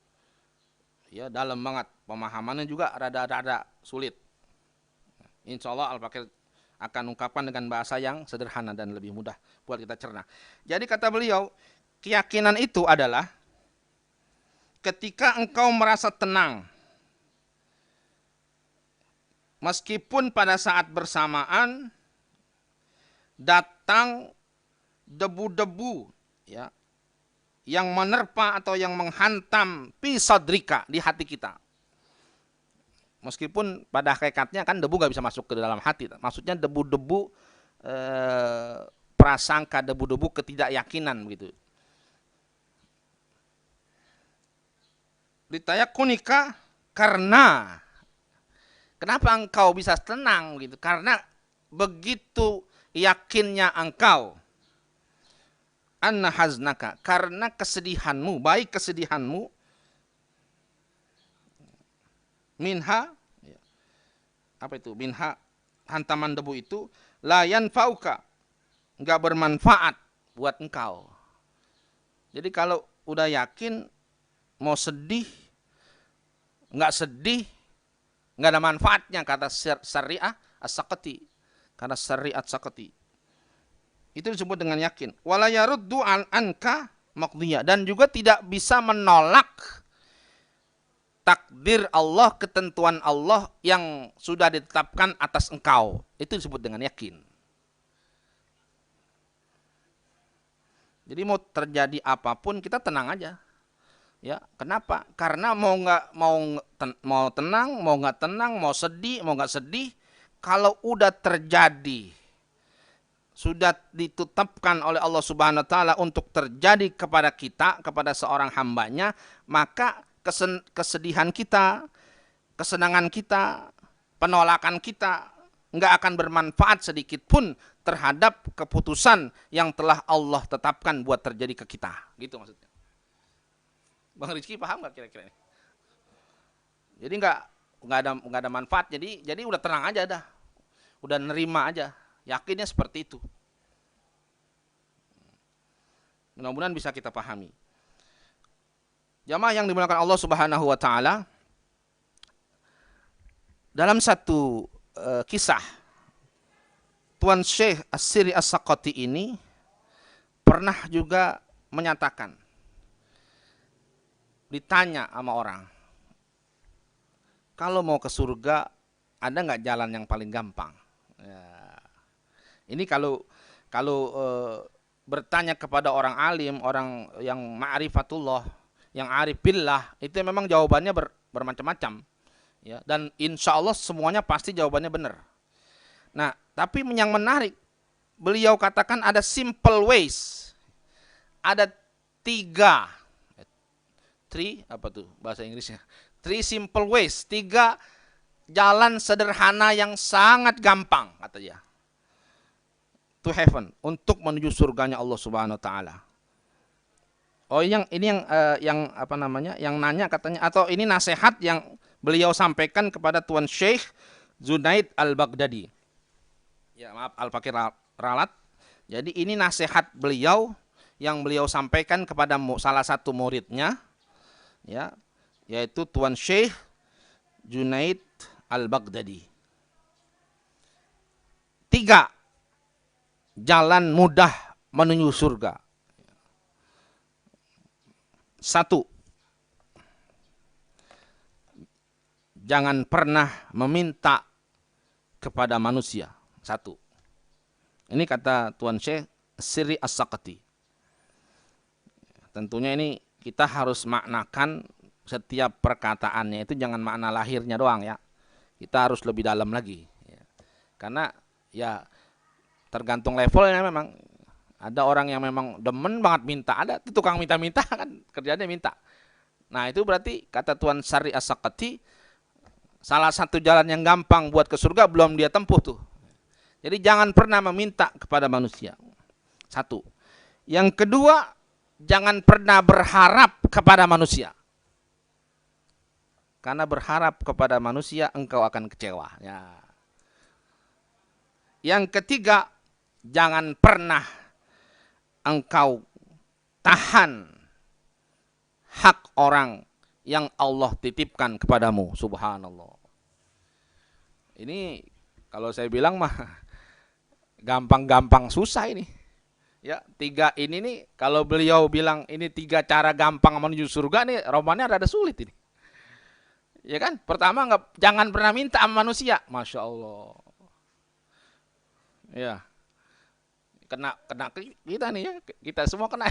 ya dalam banget, pemahamannya juga rada-rada sulit. Insya Allah Al-Fakir akan ungkapkan dengan bahasa yang sederhana dan lebih mudah buat kita cerna. Jadi kata beliau, keyakinan itu adalah ketika engkau merasa tenang, meskipun pada saat bersamaan datang debu-debu ya yang menerpa atau yang menghantam pisadrika di hati kita. Meskipun pada hakikatnya kan debu gak bisa masuk ke dalam hati. Maksudnya debu-debu prasangka, debu-debu ketidakyakinan begitu. Ditayakunika karena kenapa engkau bisa tenang gitu? Karena begitu yakinnya engkau anna haznaka, karena kesedihanmu, baik kesedihanmu minha apa itu? Minha hantaman debu itu la yanfauka, enggak bermanfaat buat engkau. Jadi kalau udah yakin mau sedih, enggak sedih, enggak ada manfaatnya, kata syariah as-saqati. Karena syariat saqati. Itu disebut dengan yakin. Wala yaruddu anka maqdiyah, dan juga tidak bisa menolak takdir Allah, ketentuan Allah yang sudah ditetapkan atas engkau. Itu disebut dengan yakin. Jadi mau terjadi apapun kita tenang aja. Ya, kenapa? Karena mau tenang, mau nggak tenang, mau sedih, mau nggak sedih, kalau udah terjadi, sudah ditetapkan oleh Allah Subhanahu wa taala untuk terjadi kepada kita, kepada seorang hambanya, maka kesedihan kita, kesenangan kita, penolakan kita nggak akan bermanfaat sedikit pun terhadap keputusan yang telah Allah tetapkan buat terjadi ke kita. Gitu maksudnya. Bang Rizky paham nggak kira-kira ini? Jadi nggak ada manfaat. Jadi udah tenang aja dah, udah nerima aja, yakinnya seperti itu. Mudah-mudahan bisa kita pahami. Jamaah yang dimuliakan Allah Subhanahu wa taala, dalam satu kisah, Tuan Syekh As-Sirri As-Saqati ini pernah juga menyatakan, ditanya sama orang, kalau mau ke surga ada nggak jalan yang paling gampang? Ya. Ini kalau bertanya kepada orang alim, orang yang ma'rifatullah, yang arif billah, itu memang jawabannya bermacam-macam. Ya, dan insya Allah semuanya pasti jawabannya benar. Nah, tapi yang menarik, beliau katakan ada simple ways. Ada 3 apa tuh bahasa Inggrisnya? 3 simple ways, 3 jalan sederhana yang sangat gampang, kata dia. To heaven, untuk menuju surganya Allah Subhanahu wa taala. Oh, yang apa namanya? Yang nanya katanya, atau ini nasihat yang beliau sampaikan kepada Tuan Syekh Junaid Al-Baghdadi. Ya, maaf Al-Fakir Ralat. Jadi ini nasihat beliau yang beliau sampaikan kepada salah satu muridnya, ya, yaitu Tuan Syekh Junaid Al-Baghdadi. 3 jalan mudah menuju surga. 1, jangan pernah meminta kepada manusia. 1. Ini kata Tuan Syekh Sirri As-Saqati. Tentunya ini kita harus maknakan setiap perkataannya itu, jangan makna lahirnya doang ya. Kita harus lebih dalam lagi. Karena ya tergantung levelnya memang. Ada orang yang memang demen banget minta, ada tukang minta-minta kan kerjanya minta. Nah, itu berarti kata Tuan Syarri As-Saqati, salah satu jalan yang gampang buat ke surga belum dia tempuh tuh. Jadi jangan pernah meminta kepada manusia. 1. Yang kedua, jangan pernah berharap kepada manusia. Karena berharap kepada manusia engkau akan kecewa. Ya. Yang ketiga, jangan pernah engkau tahan hak orang yang Allah titipkan kepadamu. Subhanallah. Ini kalau saya bilang mah gampang-gampang susah ini. Ya, 3 ini nih, kalau beliau bilang ini 3 cara gampang menuju surga nih, romannya rada sulit ini. Ya kan? Pertama, jangan pernah minta sama manusia. Masya Allah. Ya. Kena kita nih ya, kita semua kena.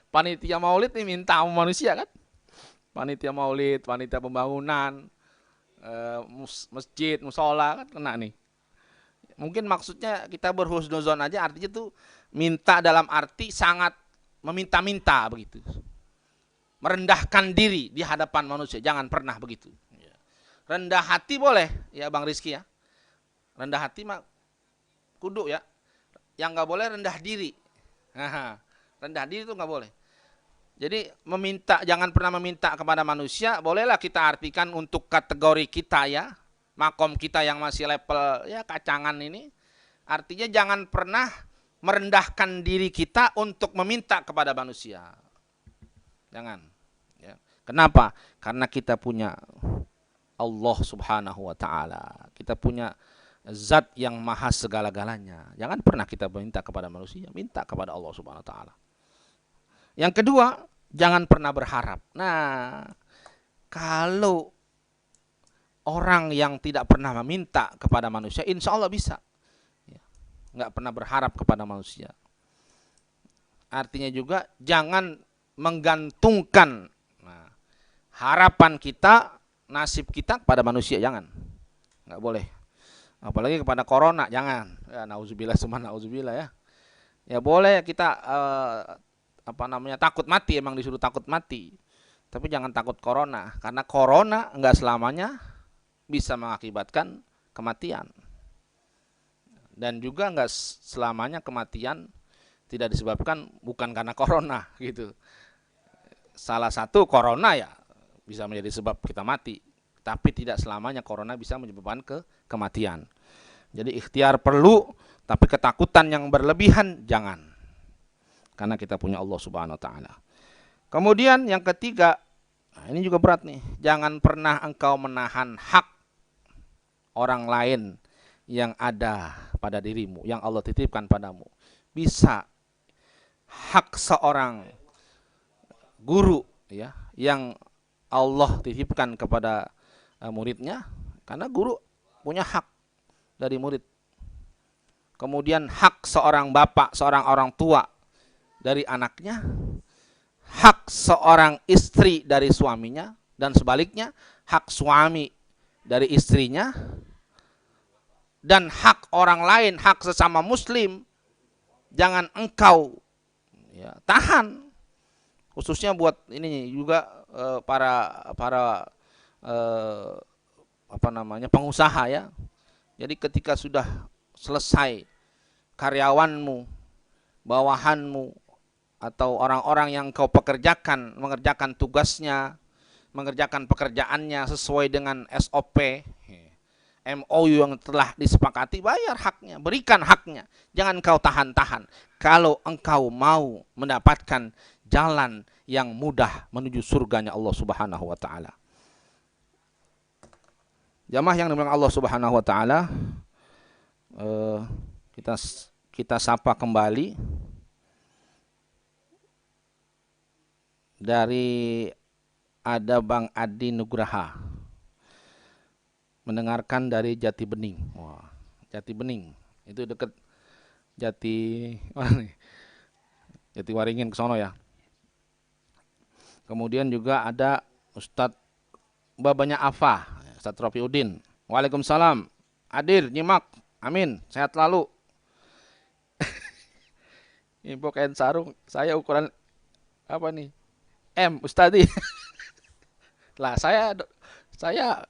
Panitia maulid nih minta sama manusia kan, panitia maulid, panitia pembangunan masjid, musola kan kena nih. Mungkin maksudnya kita berhusnuzon aja, artinya tuh minta dalam arti sangat meminta-minta begitu, merendahkan diri di hadapan manusia, jangan pernah begitu. Rendah hati boleh ya Bang Rizky ya, rendah hati mah kudu ya. Yang nggak boleh rendah diri. Rendah diri itu nggak boleh. Jadi jangan pernah meminta kepada manusia. Bolehlah kita artikan untuk kategori kita ya, makom kita yang masih level ya kacangan ini. Artinya jangan pernah merendahkan diri kita untuk meminta kepada manusia. Jangan. Ya. Kenapa? Karena kita punya Allah Subhanahu wa taala. Kita punya Zat yang maha segala-galanya. Jangan pernah kita minta kepada manusia, minta kepada Allah Subhanahu wa taala. Yang kedua, jangan pernah berharap. Nah, kalau orang yang tidak pernah meminta kepada manusia, insya Allah bisa. Nggak pernah berharap kepada manusia. Artinya juga jangan menggantungkan harapan kita, nasib kita kepada manusia, jangan. Nggak boleh. Apalagi kepada corona, jangan. Ya, nauzubillah summa nauzubillah ya. Ya boleh kita takut mati, emang disuruh takut mati. Tapi jangan takut corona, karena corona enggak selamanya bisa mengakibatkan kematian. Dan juga enggak selamanya kematian tidak disebabkan bukan karena corona gitu. salah satu corona ya bisa menjadi sebab kita mati, tapi tidak selamanya corona bisa menyebabkan kematian. Jadi ikhtiar perlu, tapi ketakutan yang berlebihan jangan. Karena kita punya Allah Subhanahu wa taala. Kemudian yang ketiga, nah ini juga berat nih. Jangan pernah engkau menahan hak orang lain yang ada pada dirimu, yang Allah titipkan padamu. Bisa hak seorang guru ya, yang Allah titipkan kepada muridnya, karena guru punya hak dari murid. Kemudian hak seorang bapak, seorang orang tua dari anaknya, hak seorang istri dari suaminya, dan sebaliknya hak suami dari istrinya, dan hak orang lain, hak sesama muslim, jangan engkau ya, tahan. Khususnya buat ini juga para pengusaha ya. Jadi ketika sudah selesai karyawanmu, bawahanmu, atau orang-orang yang kau pekerjakan mengerjakan tugasnya, mengerjakan pekerjaannya sesuai dengan SOP, MOU yang telah disepakati, bayar haknya, berikan haknya. Jangan kau tahan-tahan. Kalau engkau mau mendapatkan jalan yang mudah menuju surganya Allah Subhanahu wa taala. Jamaah yang dimuliakan Allah Subhanahu wa taala, kita sapa kembali dari ada Bang Adi Nugraha, mendengarkan dari Jati Bening. Wah, Jati Bening itu dekat Jati Waringin ke sono ya. Kemudian juga ada Ustadz Babanya Afa, Ustadz Rofi Udin. Waalaikumsalam. Hadir, nyimak. Amin. Sehat selalu. Info kain sarung, saya ukuran apa nih? M, Ustadi. Lah saya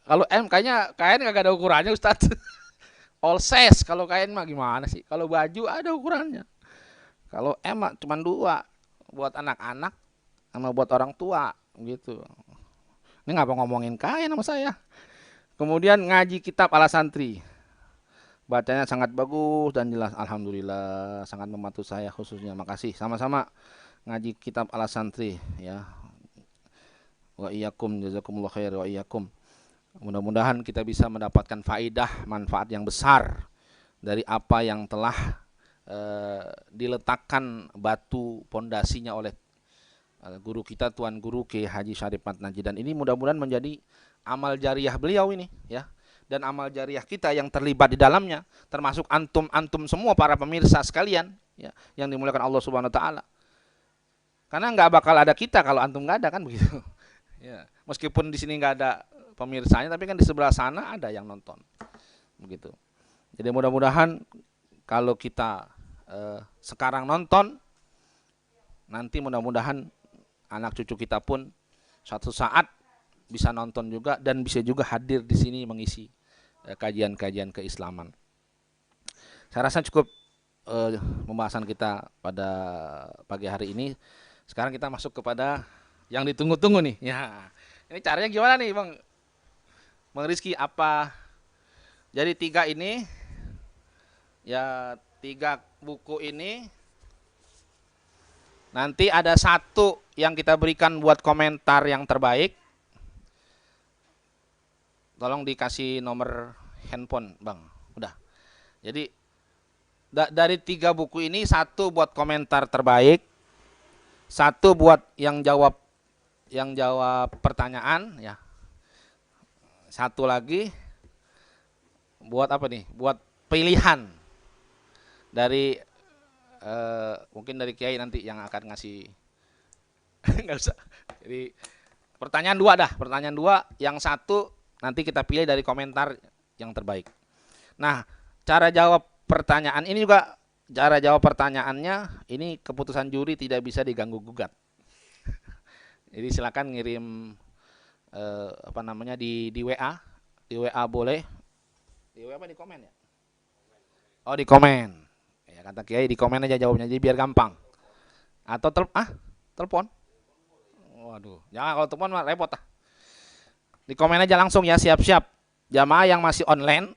kalau M kayaknya kain kagak ada ukurannya, Ustadz. All size kalau kain mah gimana sih? Kalau baju ada ukurannya. Kalau M mah cuma 2, buat anak-anak sama buat orang tua gitu. Ini ngapa ngomongin kain sama saya? Kemudian ngaji kitab ala santri. Bacanya sangat bagus dan jelas, alhamdulillah, sangat membantu saya khususnya. Makasih, sama-sama ngaji kitab ala santri ya. Wa iyyakum jazakumullah khair wa iyyakum. Mudah-mudahan kita bisa mendapatkan faidah, manfaat yang besar dari apa yang telah diletakkan batu pondasinya oleh guru kita, Tuan Guru Kiai Haji Syarif Mat Naji. Dan ini mudah-mudahan menjadi amal jariah beliau ini ya, dan amal jariah kita yang terlibat di dalamnya, termasuk antum semua para pemirsa sekalian ya, yang dimuliakan Allah Subhanahu wa taala. Karena nggak bakal ada kita kalau antum nggak ada, kan begitu ya. Meskipun di sini nggak ada pemirsanya, tapi kan di sebelah sana ada yang nonton begitu. Jadi mudah-mudahan kalau kita sekarang nonton, nanti mudah-mudahan anak cucu kita pun suatu saat bisa nonton juga dan bisa juga hadir di sini mengisi kajian-kajian keislaman. Saya rasa cukup pembahasan kita pada pagi hari ini. Sekarang kita masuk kepada yang ditunggu-tunggu nih. Ya, ini caranya gimana nih, Bang Rizky? Apa? Jadi 3 ini, ya 3 buku ini. Nanti ada 1 yang kita berikan buat komentar yang terbaik. Tolong dikasih nomor handphone, Bang. Udah. Jadi dari 3 buku ini 1 buat komentar terbaik, 1 buat yang jawab pertanyaan ya. 1 lagi buat apa nih? Buat pilihan dari mungkin dari Kiai nanti yang akan ngasih. Nggak usah. Jadi pertanyaan 2 dah. Pertanyaan 2, yang 1 nanti kita pilih dari komentar yang terbaik. Nah, cara jawab pertanyaan ini juga, cara jawab pertanyaannya ini keputusan juri, tidak bisa diganggu gugat. Jadi silakan ngirim di WA, boleh. Di WA apa di komen ya? Oh, di komen. Ya kata Kiai di komen aja jawabnya, jadi biar gampang. Atau telepon. Wah, Waduh, jangan kalau telepon mah repot ah. Di komen aja langsung ya, siap-siap. Jamaah yang masih online,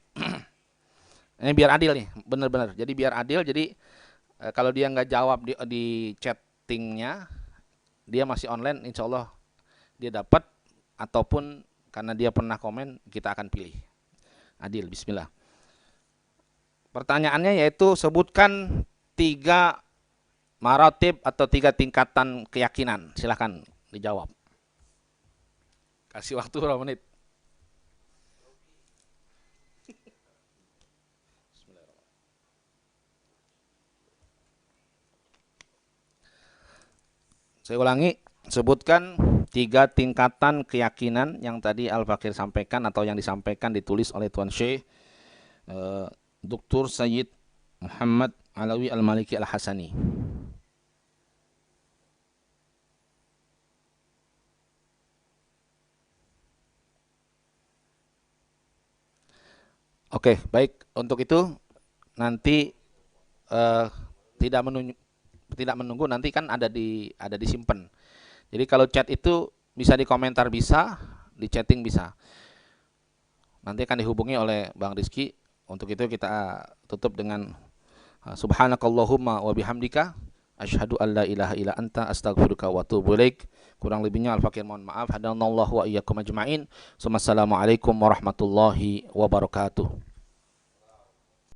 ini biar adil nih, bener-bener. Jadi biar adil, jadi kalau dia nggak jawab di chattingnya, dia masih online, insya Allah dia dapat, ataupun karena dia pernah komen, kita akan pilih. Adil, bismillah. Pertanyaannya yaitu sebutkan 3 maratib atau 3 tingkatan keyakinan. Silahkan dijawab. Kasih waktu berapa menit? Saya ulangi, sebutkan 3 tingkatan keyakinan yang tadi Al-Fakir sampaikan atau yang disampaikan ditulis oleh Tuan Syekh Dr. Sayyid Muhammad Alawi Al-Maliki Al-Hasani. Oke, baik. Untuk itu nanti tidak menunggu, nanti kan ada disimpan. Jadi kalau chat itu bisa di komentar, bisa di chatting, bisa. Nanti akan dihubungi oleh Bang Rizky. Untuk itu kita tutup dengan subhanakallahumma wa bihamdika asyhadu an la ilaha illa anta astaghfiruka wa atubu ilaik. Kurang lebihnya Al-Fakir mohon maaf. Hadanallahu wa iyyakum ajmain. Wassalamualaikum warahmatullahi wabarakatuh.